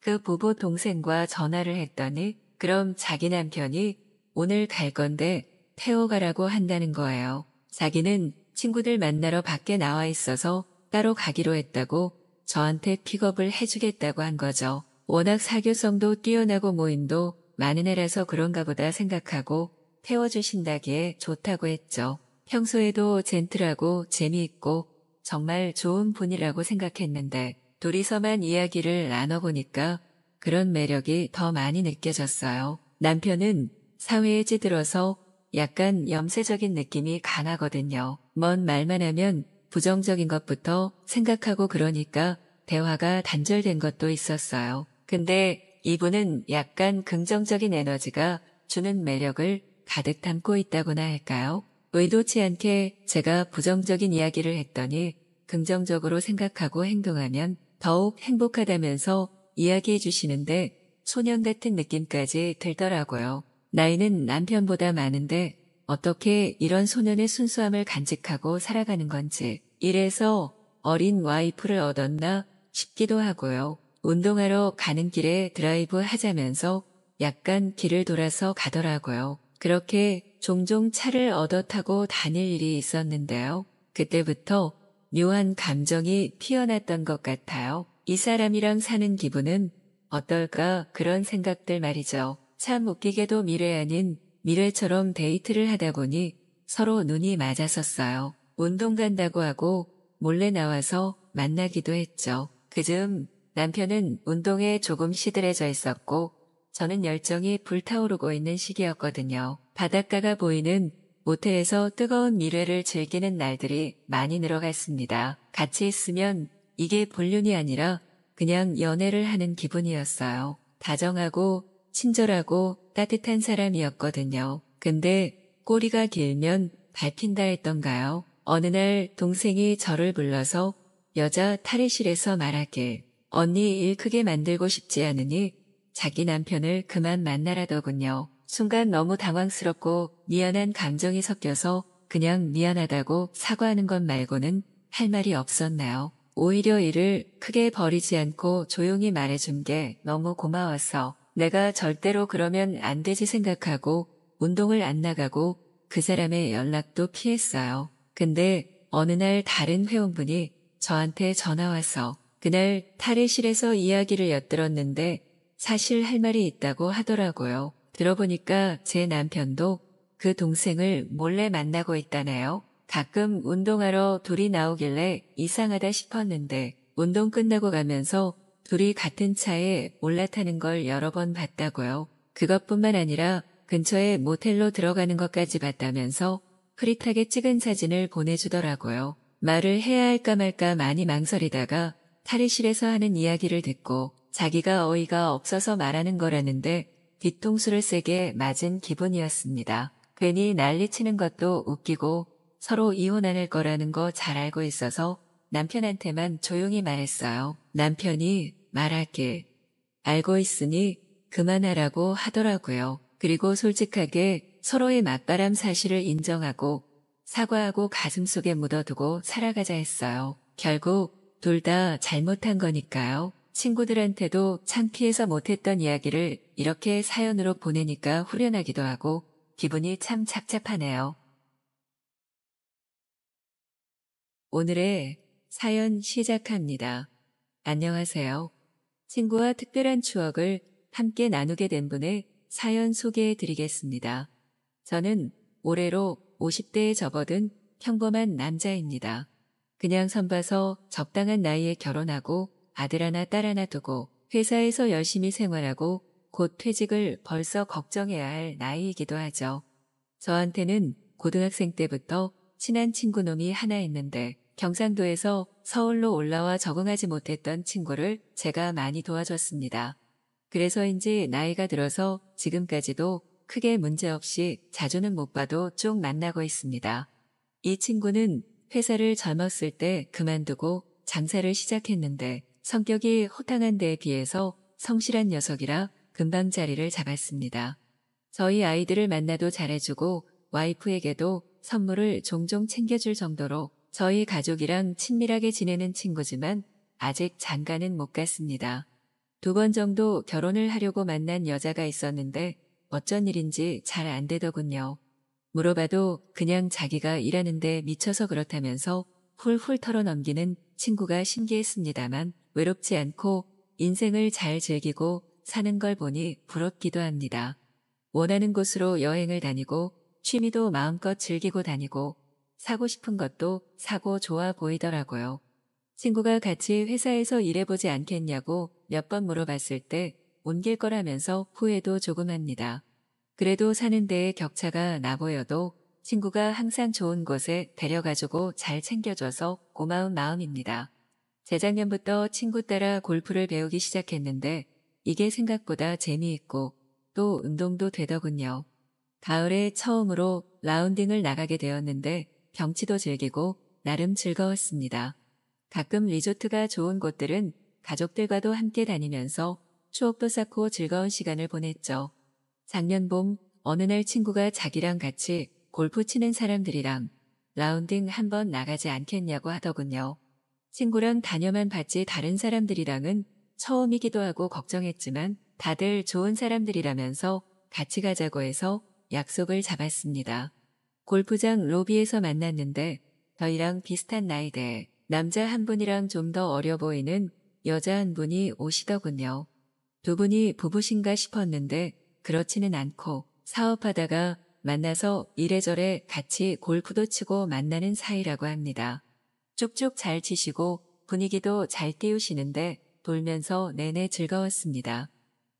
그 부부 동생과 전화를 했더니 그럼 자기 남편이 오늘 갈 건데 태워가라고 한다는 거예요. 자기는 친구들 만나러 밖에 나와 있어서 따로 가기로 했다고 저한테 픽업을 해주겠다고 한 거죠. 워낙 사교성도 뛰어나고 모임도 많은 애라서 그런가 보다 생각하고 태워주신다기에 좋다고 했죠. 평소에도 젠틀하고 재미있고 정말 좋은 분이라고 생각했는데 둘이서만 이야기를 나눠보니까 그런 매력이 더 많이 느껴졌어요. 남편은 사회에 찌들어서 약간 염세적인 느낌이 강하거든요. 먼 말만 하면 부정적인 것부터 생각하고 그러니까 대화가 단절된 것도 있었어요. 근데 이분은 약간 긍정적인 에너지가 주는 매력을 가득 담고 있다고나 할까요? 의도치 않게 제가 부정적인 이야기를 했더니 긍정적으로 생각하고 행동하면 더욱 행복하다면서 이야기해 주시는데 소년 같은 느낌까지 들더라고요. 나이는 남편보다 많은데 어떻게 이런 소년의 순수함을 간직하고 살아가는 건지 이래서 어린 와이프를 얻었나 싶기도 하고요. 운동하러 가는 길에 드라이브 하자면서 약간 길을 돌아서 가더라고요. 그렇게 종종 차를 얻어 타고 다닐 일이 있었는데요. 그때부터 묘한 감정이 피어났던 것 같아요. 이 사람이랑 사는 기분은 어떨까 그런 생각들 말이죠. 참 웃기게도 미래 아닌 미래처럼 데이트를 하다 보니 서로 눈이 맞았었어요. 운동 간다고 하고 몰래 나와서 만나기도 했죠. 그즈음 남편은 운동에 조금 시들해져 있었고 저는 열정이 불타오르고 있는 시기였거든요. 바닷가가 보이는 모텔에서 뜨거운 미래를 즐기는 날들이 많이 늘어갔습니다. 같이 있으면 이게 불륜이 아니라 그냥 연애를 하는 기분이었어요. 다정하고 친절하고 따뜻한 사람이었거든요. 근데 꼬리가 길면 밟힌다 했던가요? 어느 날 동생이 저를 불러서 여자 탈의실에서 말하길 언니 일 크게 만들고 싶지 않으니 자기 남편을 그만 만나라더군요. 순간 너무 당황스럽고 미안한 감정이 섞여서 그냥 미안하다고 사과하는 것 말고는 할 말이 없었나요? 오히려 일을 크게 벌이지 않고 조용히 말해준 게 너무 고마워서 내가 절대로 그러면 안 되지 생각하고 운동을 안 나가고 그 사람의 연락도 피했어요. 근데 어느 날 다른 회원분이 저한테 전화와서 그날 탈의실에서 이야기를 엿들었는데 사실 할 말이 있다고 하더라고요. 들어보니까 제 남편도 그 동생을 몰래 만나고 있다네요. 가끔 운동하러 둘이 나오길래 이상하다 싶었는데 운동 끝나고 가면서 둘이 같은 차에 올라타는 걸 여러 번 봤다고요. 그것뿐만 아니라 근처에 모텔로 들어가는 것까지 봤다면서 흐릿하게 찍은 사진을 보내주더라고요. 말을 해야 할까 말까 많이 망설이다가 탈의실에서 하는 이야기를 듣고 자기가 어이가 없어서 말하는 거라는데 뒤통수를 세게 맞은 기분이었습니다. 괜히 난리치는 것도 웃기고 서로 이혼 안 할 거라는 거 잘 알고 있어서 남편한테만 조용히 말했어요. 남편이 말할게. 알고 있으니 그만하라고 하더라고요. 그리고 솔직하게 서로의 맞바람 사실을 인정하고 사과하고 가슴속에 묻어두고 살아가자 했어요. 결국 둘 다 잘못한 거니까요. 친구들한테도 창피해서 못했던 이야기를 이렇게 사연으로 보내니까 후련하기도 하고 기분이 참 착잡하네요. 오늘의 사연 시작합니다. 안녕하세요. 친구와 특별한 추억을 함께 나누게 된 분의 사연 소개해 드리겠습니다. 저는 올해로 50대에 접어든 평범한 남자입니다. 그냥 선봐서 적당한 나이에 결혼하고 아들 하나 딸 하나 두고 회사에서 열심히 생활하고 곧 퇴직을 벌써 걱정해야 할 나이이기도 하죠. 저한테는 고등학생 때부터 친한 친구 놈이 하나 있는데 경상도에서 서울로 올라와 적응하지 못했던 친구를 제가 많이 도와줬습니다. 그래서인지 나이가 들어서 지금까지도 크게 문제없이 자주는 못 봐도 쭉 만나고 있습니다. 이 친구는 회사를 젊었을 때 그만두고 장사를 시작했는데 성격이 호탕한 데에 비해서 성실한 녀석이라 금방 자리를 잡았습니다. 저희 아이들을 만나도 잘해주고 와이프에게도 선물을 종종 챙겨줄 정도로 저희 가족이랑 친밀하게 지내는 친구지만 아직 장가는 못 갔습니다. 2번 정도 결혼을 하려고 만난 여자가 있었는데 어쩐 일인지 잘 안 되더군요. 물어봐도 그냥 자기가 일하는데 미쳐서 그렇다면서 훌훌 털어넘기는 친구가 신기했습니다만 외롭지 않고 인생을 잘 즐기고 사는 걸 보니 부럽기도 합니다. 원하는 곳으로 여행을 다니고 취미도 마음껏 즐기고 다니고 사고 싶은 것도 사고 좋아 보이더라고요. 친구가 같이 회사에서 일해보지 않겠냐고 몇 번 물어봤을 때 옮길 거라면서 후회도 조금 합니다. 그래도 사는 데에 격차가 나 보여도 친구가 항상 좋은 곳에 데려가주고 잘 챙겨줘서 고마운 마음입니다. 재작년부터 친구 따라 골프를 배우기 시작했는데 이게 생각보다 재미있고 또 운동도 되더군요. 가을에 처음으로 라운딩을 나가게 되었는데 경치도 즐기고 나름 즐거웠습니다. 가끔 리조트가 좋은 곳들은 가족들과도 함께 다니면서 추억도 쌓고 즐거운 시간을 보냈죠. 작년 봄 어느 날 친구가 자기랑 같이 골프 치는 사람들이랑 라운딩 한번 나가지 않겠냐고 하더군요. 친구랑 다녀만 봤지 다른 사람들이랑은 처음이기도 하고 걱정했지만 다들 좋은 사람들이라면서 같이 가자고 해서 약속을 잡았습니다. 골프장 로비에서 만났는데 저희랑 비슷한 나이대 남자 한 분이랑 좀 더 어려 보이는 여자 한 분이 오시더군요. 2분이 부부신가 싶었는데 그렇지는 않고 사업하다가 만나서 이래저래 같이 골프도 치고 만나는 사이라고 합니다. 쭉쭉 잘 치시고 분위기도 잘 띄우시는데 돌면서 내내 즐거웠습니다.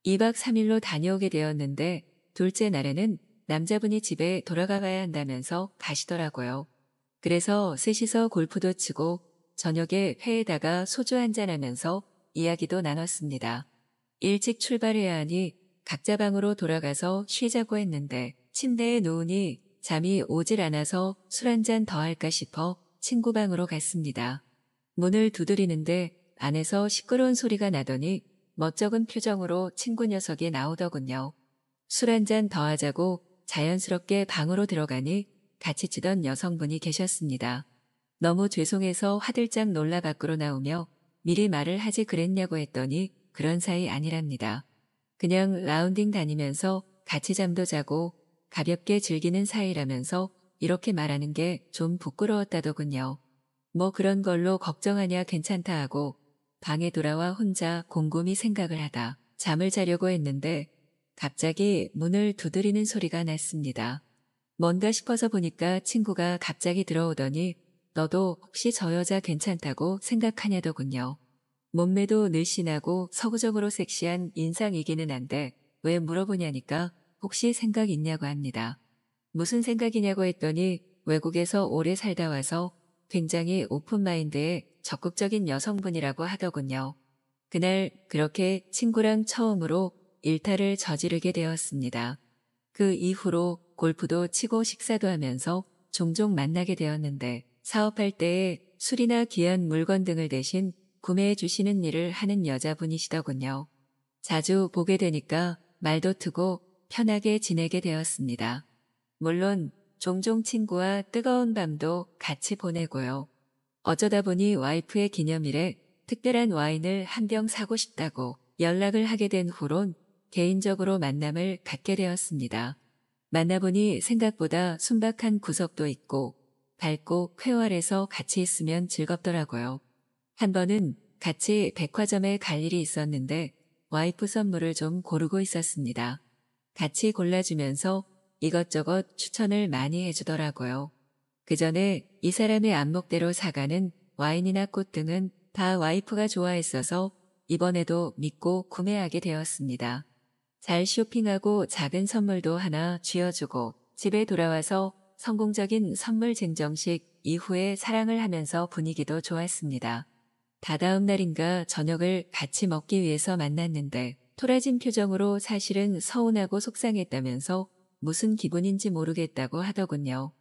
2박 3일로 다녀오게 되었는데 둘째 날에는 남자분이 집에 돌아가 봐야 한다면서 가시더라고요. 그래서 셋이서 골프도 치고 저녁에 회에다가 소주 한잔하면서 이야기도 나눴습니다. 일찍 출발해야 하니 각자 방으로 돌아가서 쉬자고 했는데 침대에 누우니 잠이 오질 않아서 술 한잔 더 할까 싶어 친구 방으로 갔습니다. 문을 두드리는데 안에서 시끄러운 소리가 나더니 멋쩍은 표정으로 친구 녀석이 나오더군요. 술 한잔 더 하자고 자연스럽게 방으로 들어가니 같이 치던 여성분이 계셨습니다. 너무 죄송해서 화들짝 놀라 밖으로 나오며 미리 말을 하지 그랬냐고 했더니 그런 사이 아니랍니다. 그냥 라운딩 다니면서 같이 잠도 자고 가볍게 즐기는 사이라면서 이렇게 말하는 게 좀 부끄러웠다더군요. 뭐 그런 걸로 걱정하냐 괜찮다 하고 방에 돌아와 혼자 곰곰이 생각을 하다 잠을 자려고 했는데 갑자기 문을 두드리는 소리가 났습니다. 뭔가 싶어서 보니까 친구가 갑자기 들어오더니 너도 혹시 저 여자 괜찮다고 생각하냐더군요. 몸매도 늘씬하고 서구적으로 섹시한 인상이기는 한데 왜 물어보냐니까 혹시 생각 있냐고 합니다. 무슨 생각이냐고 했더니 외국에서 오래 살다 와서 굉장히 오픈마인드에 적극적인 여성분이라고 하더군요. 그날 그렇게 친구랑 처음으로 일탈을 저지르게 되었습니다. 그 이후로 골프도 치고 식사도 하면서 종종 만나게 되었는데 사업할 때에 술이나 귀한 물건 등을 대신 구매해 주시는 일을 하는 여자분이시더군요. 자주 보게 되니까 말도 트고 편하게 지내게 되었습니다. 물론 종종 친구와 뜨거운 밤도 같이 보내고요. 어쩌다 보니 와이프의 기념일에 특별한 와인을 한 병 사고 싶다고 연락을 하게 된 후론 개인적으로 만남을 갖게 되었습니다. 만나보니 생각보다 순박한 구석도 있고 밝고 쾌활해서 같이 있으면 즐겁더라고요. 한 번은 같이 백화점에 갈 일이 있었는데 와이프 선물을 좀 고르고 있었습니다. 같이 골라주면서 이것저것 추천을 많이 해주더라고요. 그 전에 이 사람의 안목대로 사가는 와인이나 꽃 등은 다 와이프가 좋아했어서 이번에도 믿고 구매하게 되었습니다. 잘 쇼핑하고 작은 선물도 하나 쥐어주고 집에 돌아와서 성공적인 선물 증정식 이후에 사랑을 하면서 분위기도 좋았습니다. 다다음 날인가 저녁을 같이 먹기 위해서 만났는데 토라진 표정으로 사실은 서운하고 속상했다면서 무슨 기분인지 모르겠다고 하더군요.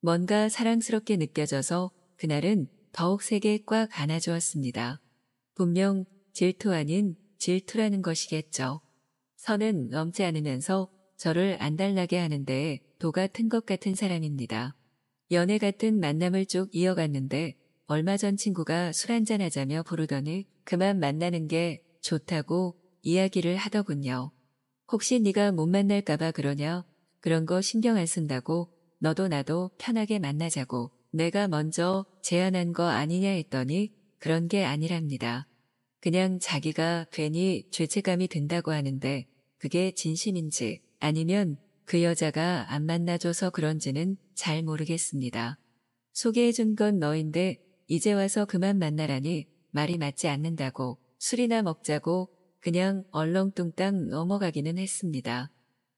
뭔가 사랑스럽게 느껴져서 그날은 더욱 세게 꽉 안아주었습니다. 분명 질투 아닌 질투라는 것이겠죠. 선은 넘지 않으면서 저를 안달나게 하는데 도 같은 것 같은 사람입니다. 연애 같은 만남을 쭉 이어갔는데 얼마 전 친구가 술 한잔 하자며 부르더니 그만 만나는 게 좋다고 이야기를 하더군요. 혹시 네가 못 만날까봐 그러냐? 그런 거 신경 안 쓴다고 너도 나도 편하게 만나자고 내가 먼저 제안한 거 아니냐 했더니 그런 게 아니랍니다. 그냥 자기가 괜히 죄책감이 든다고 하는데 그게 진심인지 아니면 그 여자가 안 만나줘서 그런지는 잘 모르겠습니다. 소개해준 건 너인데 이제 와서 그만 만나라니 말이 맞지 않는다고 술이나 먹자고 그냥 얼렁뚱땅 넘어가기는 했습니다.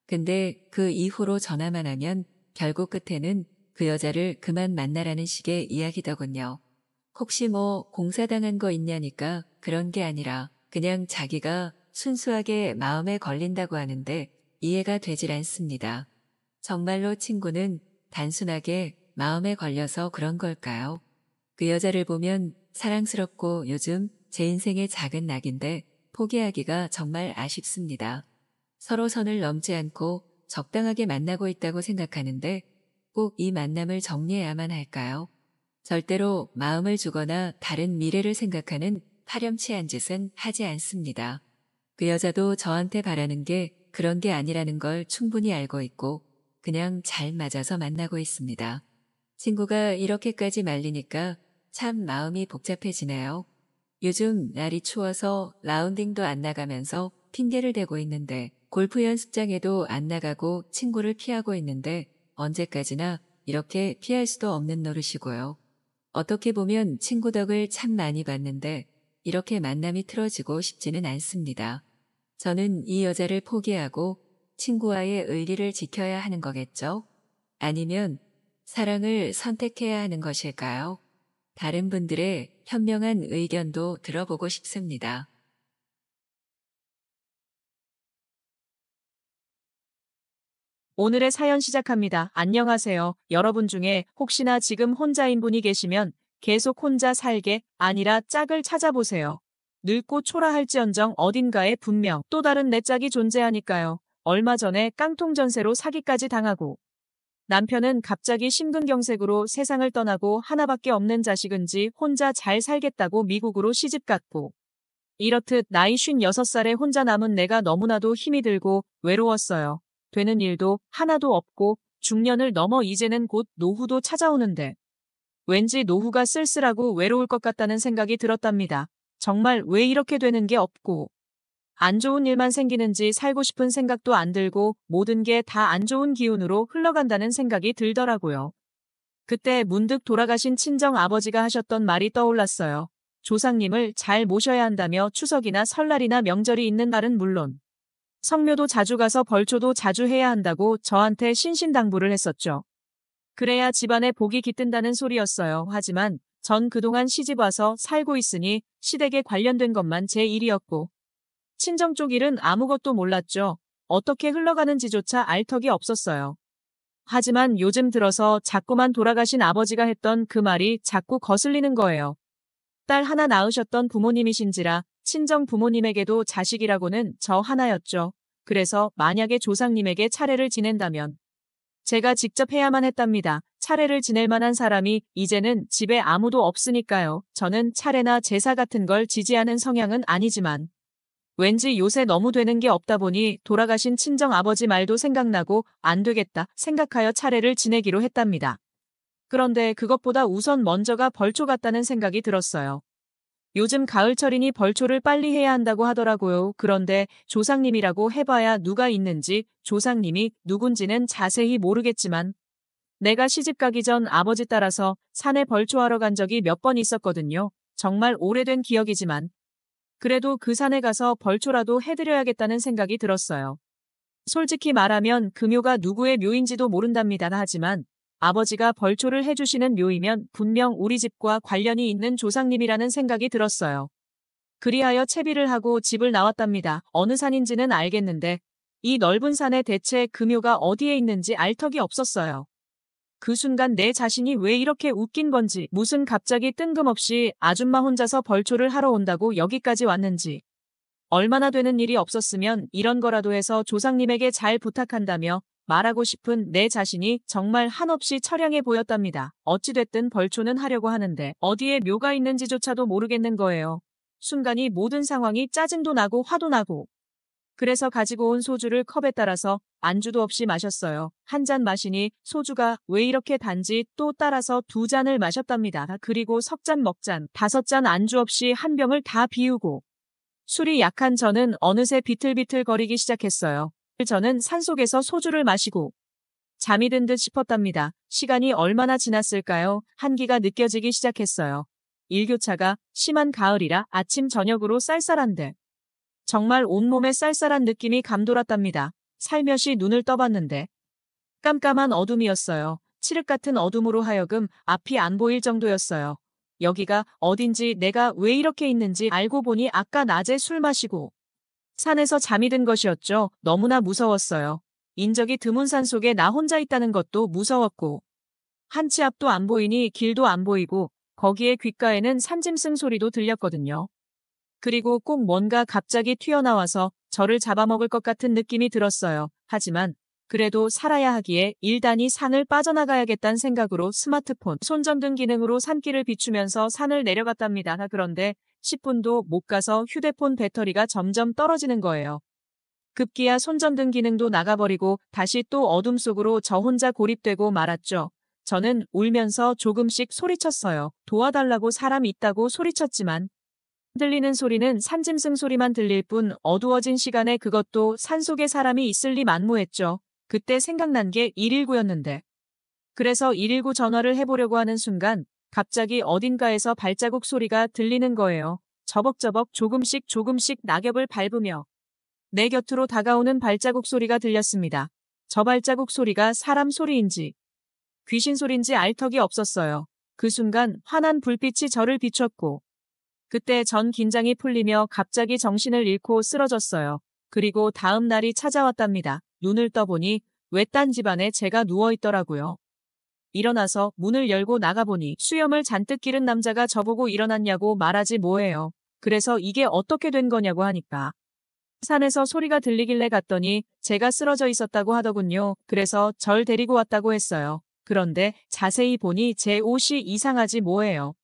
근데 그 이후로 전화만 하면 결국 끝에는 그 여자를 그만 만나라는 식의 이야기더군요. 혹시 뭐 공사당한 거 있냐니까 그런 게 아니라 그냥 자기가 순수하게 마음에 걸린다고 하는데 이해가 되질 않습니다. 정말로 친구는 단순하게 마음에 걸려서 그런 걸까요? 그 여자를 보면 사랑스럽고 요즘 제 인생의 작은 낙인데 포기하기가 정말 아쉽습니다. 서로 선을 넘지 않고 적당하게 만나고 있다고 생각하는데 꼭 이 만남을 정리해야만 할까요? 절대로 마음을 주거나 다른 미래를 생각하는 파렴치한 짓은 하지 않습니다. 그 여자도 저한테 바라는 게 그런 게 아니라는 걸 충분히 알고 있고 그냥 잘 맞아서 만나고 있습니다. 친구가 이렇게까지 말리니까 참 마음이 복잡해지네요. 요즘 날이 추워서 라운딩도 안 나가면서 핑계를 대고 있는데 골프 연습장에도 안 나가고 친구를 피하고 있는데 언제까지나 이렇게 피할 수도 없는 노릇이고요. 어떻게 보면 친구 덕을 참 많이 봤는데 이렇게 만남이 틀어지고 싶지는 않습니다. 저는 이 여자를 포기하고 친구와의 의리를 지켜야 하는 거겠죠? 아니면 사랑을 선택해야 하는 것일까요? 다른 분들의 현명한 의견도 들어보고 싶습니다. 오늘의 사연 시작합니다. 안녕하세요. 여러분 중에 혹시나 지금 혼자인 분이 계시면 계속 혼자 살게 아니라 짝을 찾아보세요. 늙고 초라할지언정 어딘가에 분명 또 다른 내 짝이 존재하니까요. 얼마 전에 깡통 전세로 사기까지 당하고 남편은 갑자기 심근경색으로 세상을 떠나고 하나밖에 없는 자식은지 혼자 잘 살겠다고 미국으로 시집갔고 이렇듯 나이 56살에 혼자 남은 내가 너무나도 힘이 들고 외로웠어요. 되는 일도 하나도 없고 중년을 넘어 이제는 곧 노후도 찾아오는데 왠지 노후가 쓸쓸하고 외로울 것 같다는 생각이 들었답니다. 정말 왜 이렇게 되는 게 없고 안 좋은 일만 생기는지 살고 싶은 생각도 안 들고 모든 게 다 안 좋은 기운으로 흘러간다는 생각이 들더라고요. 그때 문득 돌아가신 친정 아버지가 하셨던 말이 떠올랐어요. 조상님을 잘 모셔야 한다며 추석이나 설날이나 명절이 있는 날은 물론 성묘도 자주 가서 벌초도 자주 해야 한다고 저한테 신신당부를 했었죠. 그래야 집안에 복이 깃든다는 소리였어요. 하지만 전 그동안 시집 와서 살고 있으니 시댁에 관련된 것만 제 일이었고 친정 쪽 일은 아무것도 몰랐죠. 어떻게 흘러가는지조차 알 턱이 없었어요. 하지만 요즘 들어서 자꾸만 돌아가신 아버지가 했던 그 말이 자꾸 거슬리는 거예요. 딸 하나 낳으셨던 부모님이신지라 친정 부모님에게도 자식이라고는 저 하나였죠. 그래서 만약에 조상님에게 차례를 지낸다면 제가 직접 해야만 했답니다. 차례를 지낼 만한 사람이 이제는 집에 아무도 없으니까요. 저는 차례나 제사 같은 걸 지지하는 성향은 아니지만 왠지 요새 너무 되는 게 없다 보니 돌아가신 친정 아버지 말도 생각나고 안 되겠다 생각하여 차례를 지내기로 했답니다. 그런데 그것보다 우선 먼저가 벌초 같다는 생각이 들었어요. 요즘 가을철이니 벌초를 빨리 해야 한다고 하더라고요. 그런데 조상님이라고 해봐야 누가 있는지 조상님이 누군지는 자세히 모르겠지만 내가 시집 가기 전 아버지 따라서 산에 벌초하러 간 적이 몇 번 있었거든요. 정말 오래된 기억이지만 그래도 그 산에 가서 벌초라도 해드려야겠다는 생각이 들었어요. 솔직히 말하면 그 묘가 누구의 묘인지도 모른답니다. 하지만 아버지가 벌초를 해주시는 묘이면 분명 우리 집과 관련이 있는 조상님이라는 생각이 들었어요. 그리하여 채비를 하고 집을 나왔답니다. 어느 산인지는 알겠는데 이 넓은 산에 대체 그 묘가 어디에 있는지 알 턱이 없었어요. 그 순간 내 자신이 왜 이렇게 웃긴 건지, 무슨 갑자기 뜬금없이 아줌마 혼자서 벌초를 하러 온다고 여기까지 왔는지, 얼마나 되는 일이 없었으면 이런 거라도 해서 조상님에게 잘 부탁한다며 말하고 싶은 내 자신이 정말 한없이 처량해 보였답니다. 어찌됐든 벌초는 하려고 하는데 어디에 묘가 있는지조차도 모르겠는 거예요. 순간이 모든 상황이 짜증도 나고 화도 나고. 그래서 가지고 온 소주를 컵에 따라서 안주도 없이 마셨어요. 한 잔 마시니 소주가 왜 이렇게 단지 또 따라서 2잔을 마셨답니다. 그리고 석잔 먹잔 5잔 안주 없이 한 병을 다 비우고. 술이 약한 저는 어느새 비틀비틀 거리기 시작했어요. 저는 산속에서 소주를 마시고 잠이 든 듯 싶었답니다. 시간이 얼마나 지났을까요? 한기가 느껴지기 시작했어요. 일교차가 심한 가을이라 아침 저녁으로 쌀쌀한데 정말 온몸에 쌀쌀한 느낌이 감돌았답니다. 살며시 눈을 떠봤는데 깜깜한 어둠이었어요. 칠흑 같은 어둠으로 하여금 앞이 안 보일 정도였어요. 여기가 어딘지 내가 왜 이렇게 있는지 알고 보니 아까 낮에 술 마시고 산에서 잠이 든 것이었죠. 너무나 무서웠어요. 인적이 드문 산 속에 나 혼자 있다는 것도 무서웠고 한 치 앞도 안 보이니 길도 안 보이고 거기에 귓가에는 산짐승 소리도 들렸거든요. 그리고 꼭 뭔가 갑자기 튀어나와서 저를 잡아먹을 것 같은 느낌이 들었어요. 하지만 그래도 살아야 하기에 일단이 산을 빠져나가야겠다는 생각으로 스마트폰, 손전등 기능으로 산길을 비추면서 산을 내려갔답니다. 그런데 10분도 못 가서 휴대폰 배터리가 점점 떨어지는 거예요. 급기야 손전등 기능도 나가버리고 다시 또 어둠 속으로 저 혼자 고립되고 말았죠. 저는 울면서 조금씩 소리쳤어요. 도와달라고 사람 있다고 소리쳤지만 들리는 소리는 산짐승 소리만 들릴 뿐 어두워진 시간에 그것도 산속에 사람이 있을 리 만무했죠. 그때 생각난 게 119였는데. 그래서 119 전화를 해보려고 하는 순간 갑자기 어딘가에서 발자국 소리가 들리는 거예요. 저벅저벅 조금씩 낙엽을 밟으며 내 곁으로 다가오는 발자국 소리가 들렸습니다. 저 발자국 소리가 사람 소리인지 귀신 소리인지 알 턱이 없었어요. 그 순간 환한 불빛이 저를 비췄고 그때 전 긴장이 풀리며 갑자기 정신을 잃고 쓰러졌어요. 그리고 다음 날이 찾아왔답니다. 눈을 떠보니 외딴 집안에 제가 누워있더라고요. 일어나서 문을 열고 나가보니 수염을 잔뜩 기른 남자가 저보고 일어났냐고 말하지 뭐예요. 그래서 이게 어떻게 된 거냐고 하니까 산에서 소리가 들리길래 갔더니 제가 쓰러져 있었다고 하더군요. 그래서 절 데리고 왔다고 했어요. 그런데 자세히 보니 제 옷이 이상하지 뭐예요.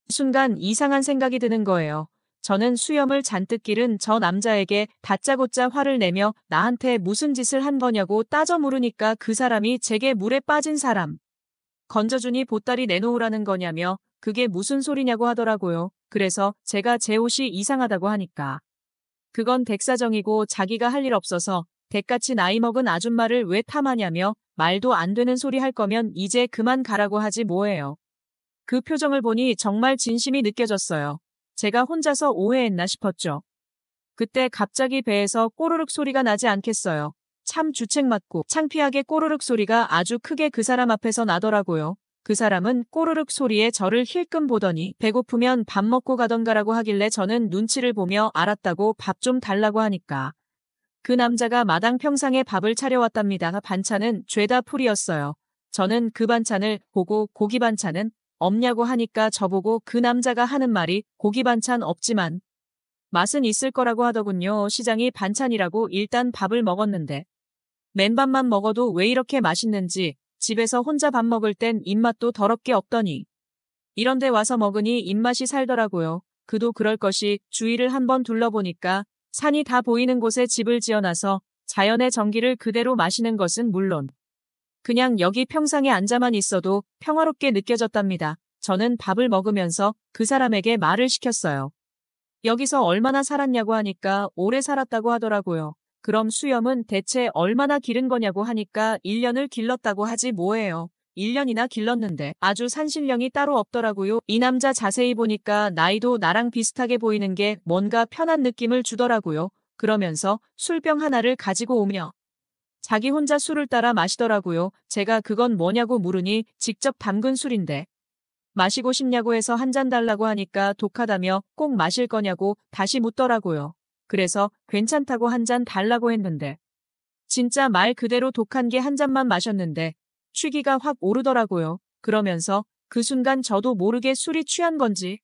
순간 이상한 생각이 드는 거예요. 저는 수염을 잔뜩 기른 저 남자에게 다짜고짜 화를 내며 나한테 무슨 짓을 한 거냐고 따져 물으니까 그 사람이 제게 물에 빠진 사람 건져주니 보따리 내놓으라는 거냐며 그게 무슨 소리냐고 하더라고요. 그래서 제가 제 옷이 이상하다고 하니까 그건 백사정이고 자기가 할 일 없어서 대같이 나이 먹은 아줌마를 왜 탐하냐며 말도 안 되는 소리 할 거면 이제 그만 가라고 하지 뭐예요. 그 표정을 보니 정말 진심이 느껴졌어요. 제가 혼자서 오해했나 싶었죠. 그때 갑자기 배에서 꼬르륵 소리가 나지 않겠어요. 참 주책맞고 창피하게 꼬르륵 소리가 아주 크게 그 사람 앞에서 나더라고요. 그 사람은 꼬르륵 소리에 저를 힐끔 보더니 배고프면 밥 먹고 가던가라고 하길래 저는 눈치를 보며 알았다고 밥 좀 달라고 하니까 그 남자가 마당 평상에 밥을 차려왔답니다. 반찬은 죄다 풀이었어요. 저는 그 반찬을 보고 고기 반찬은 없냐고 하니까 저보고 그 남자가 하는 말이 고기 반찬 없지만 맛은 있을 거라고 하더군요. 시장이 반찬이라고 일단 밥을 먹었는데 맨밥만 먹어도 왜 이렇게 맛있는지 집에서 혼자 밥 먹을 땐 입맛도 더럽게 없더니 이런데 와서 먹으니 입맛이 살더라고요. 그도 그럴 것이 주위를 한번 둘러보니까 산이 다 보이는 곳에 집을 지어놔서 자연의 정기를 그대로 마시는 것은 물론 그냥 여기 평상에 앉아만 있어도 평화롭게 느껴졌답니다. 저는 밥을 먹으면서 그 사람에게 말을 시켰어요. 여기서 얼마나 살았냐고 하니까 오래 살았다고 하더라고요. 그럼 수염은 대체 얼마나 기른 거냐고 하니까 1년을 길렀다고 하지 뭐예요. 1년이나 길렀는데 아주 산신령이 따로 없더라고요. 이 남자 자세히 보니까 나이도 나랑 비슷하게 보이는 게 뭔가 편한 느낌을 주더라고요. 그러면서 술병 하나를 가지고 오며 자기 혼자 술을 따라 마시더라고요. 제가 그건 뭐냐고 물으니 직접 담근 술인데. 마시고 싶냐고 해서 한 잔 달라고 하니까 독하다며 꼭 마실 거냐고 다시 묻더라고요. 그래서 괜찮다고 한 잔 달라고 했는데. 진짜 말 그대로 독한 게 한 잔만 마셨는데 취기가 확 오르더라고요. 그러면서 그 순간 저도 모르게 술이 취한 건지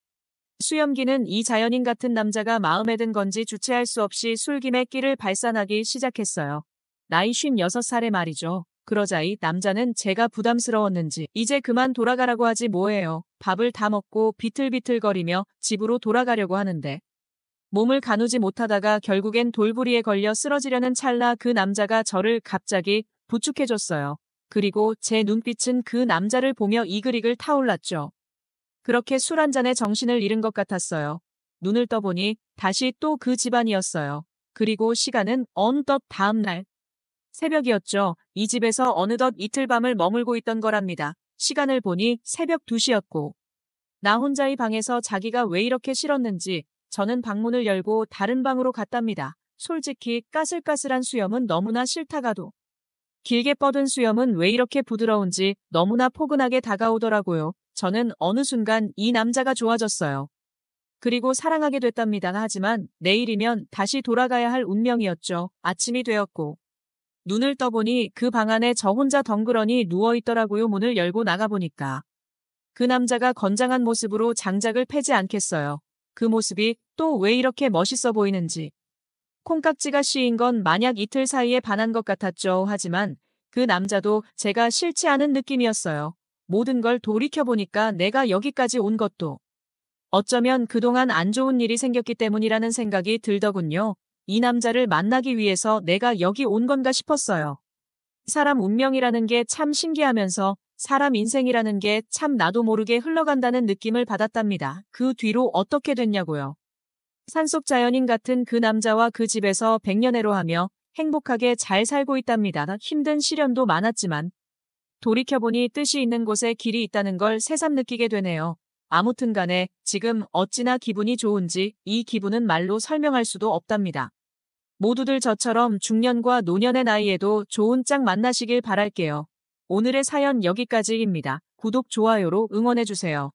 수염기는 이 자연인 같은 남자가 마음에 든 건지 주체할 수 없이 술김에 끼를 발산하기 시작했어요. 나이 56살에 말이죠. 그러자 이 남자는 제가 부담스러웠는지 이제 그만 돌아가라고 하지 뭐예요. 밥을 다 먹고 비틀비틀거리며 집으로 돌아가려고 하는데 몸을 가누지 못하다가 결국엔 돌부리에 걸려 쓰러지려는 찰나 그 남자가 저를 갑자기 부축해줬어요. 그리고 제 눈빛은 그 남자를 보며 이글이글 타올랐죠. 그렇게 술 한 잔에 정신을 잃은 것 같았어요. 눈을 떠보니 다시 또 그 집안이었어요. 그리고 시간은 어느덧 다음 날 새벽이었죠. 이 집에서 어느덧 이틀 밤을 머물고 있던 거랍니다. 시간을 보니 새벽 2시였고 나 혼자 이 방에서 자기가 왜 이렇게 싫었는지 저는 방문을 열고 다른 방으로 갔답니다. 솔직히 까슬까슬한 수염은 너무나 싫다가도 길게 뻗은 수염은 왜 이렇게 부드러운지 너무나 포근하게 다가오더라고요. 저는 어느 순간 이 남자가 좋아졌어요. 그리고 사랑하게 됐답니다. 하지만 내일이면 다시 돌아가야 할 운명이었죠. 아침이 되었고 눈을 떠보니 그 방 안에 저 혼자 덩그러니 누워있더라고요. 문을 열고 나가보니까 그 남자가 건장한 모습으로 장작을 패지 않겠어요. 그 모습이 또 왜 이렇게 멋있어 보이는지. 콩깍지가 씌인 건 만약 이틀 사이에 반한 것 같았죠. 하지만 그 남자도 제가 싫지 않은 느낌이었어요. 모든 걸 돌이켜보니까 내가 여기까지 온 것도 어쩌면 그동안 안 좋은 일이 생겼기 때문이라는 생각이 들더군요. 이 남자를 만나기 위해서 내가 여기 온 건가 싶었어요. 사람 운명이라는 게 참 신기하면서 사람 인생이라는 게 참 나도 모르게 흘러간다는 느낌을 받았답니다. 그 뒤로 어떻게 됐냐고요. 산속 자연인 같은 그 남자와 그 집에서 백년해로 하며 행복하게 잘 살고 있답니다. 힘든 시련도 많았지만 돌이켜보니 뜻이 있는 곳에 길이 있다는 걸 새삼 느끼게 되네요. 아무튼 간에 지금 어찌나 기분이 좋은지 이 기분은 말로 설명할 수도 없답니다. 모두들 저처럼 중년과 노년의 나이에도 좋은 짝 만나시길 바랄게요. 오늘의 사연 여기까지입니다. 구독, 좋아요로 응원해주세요.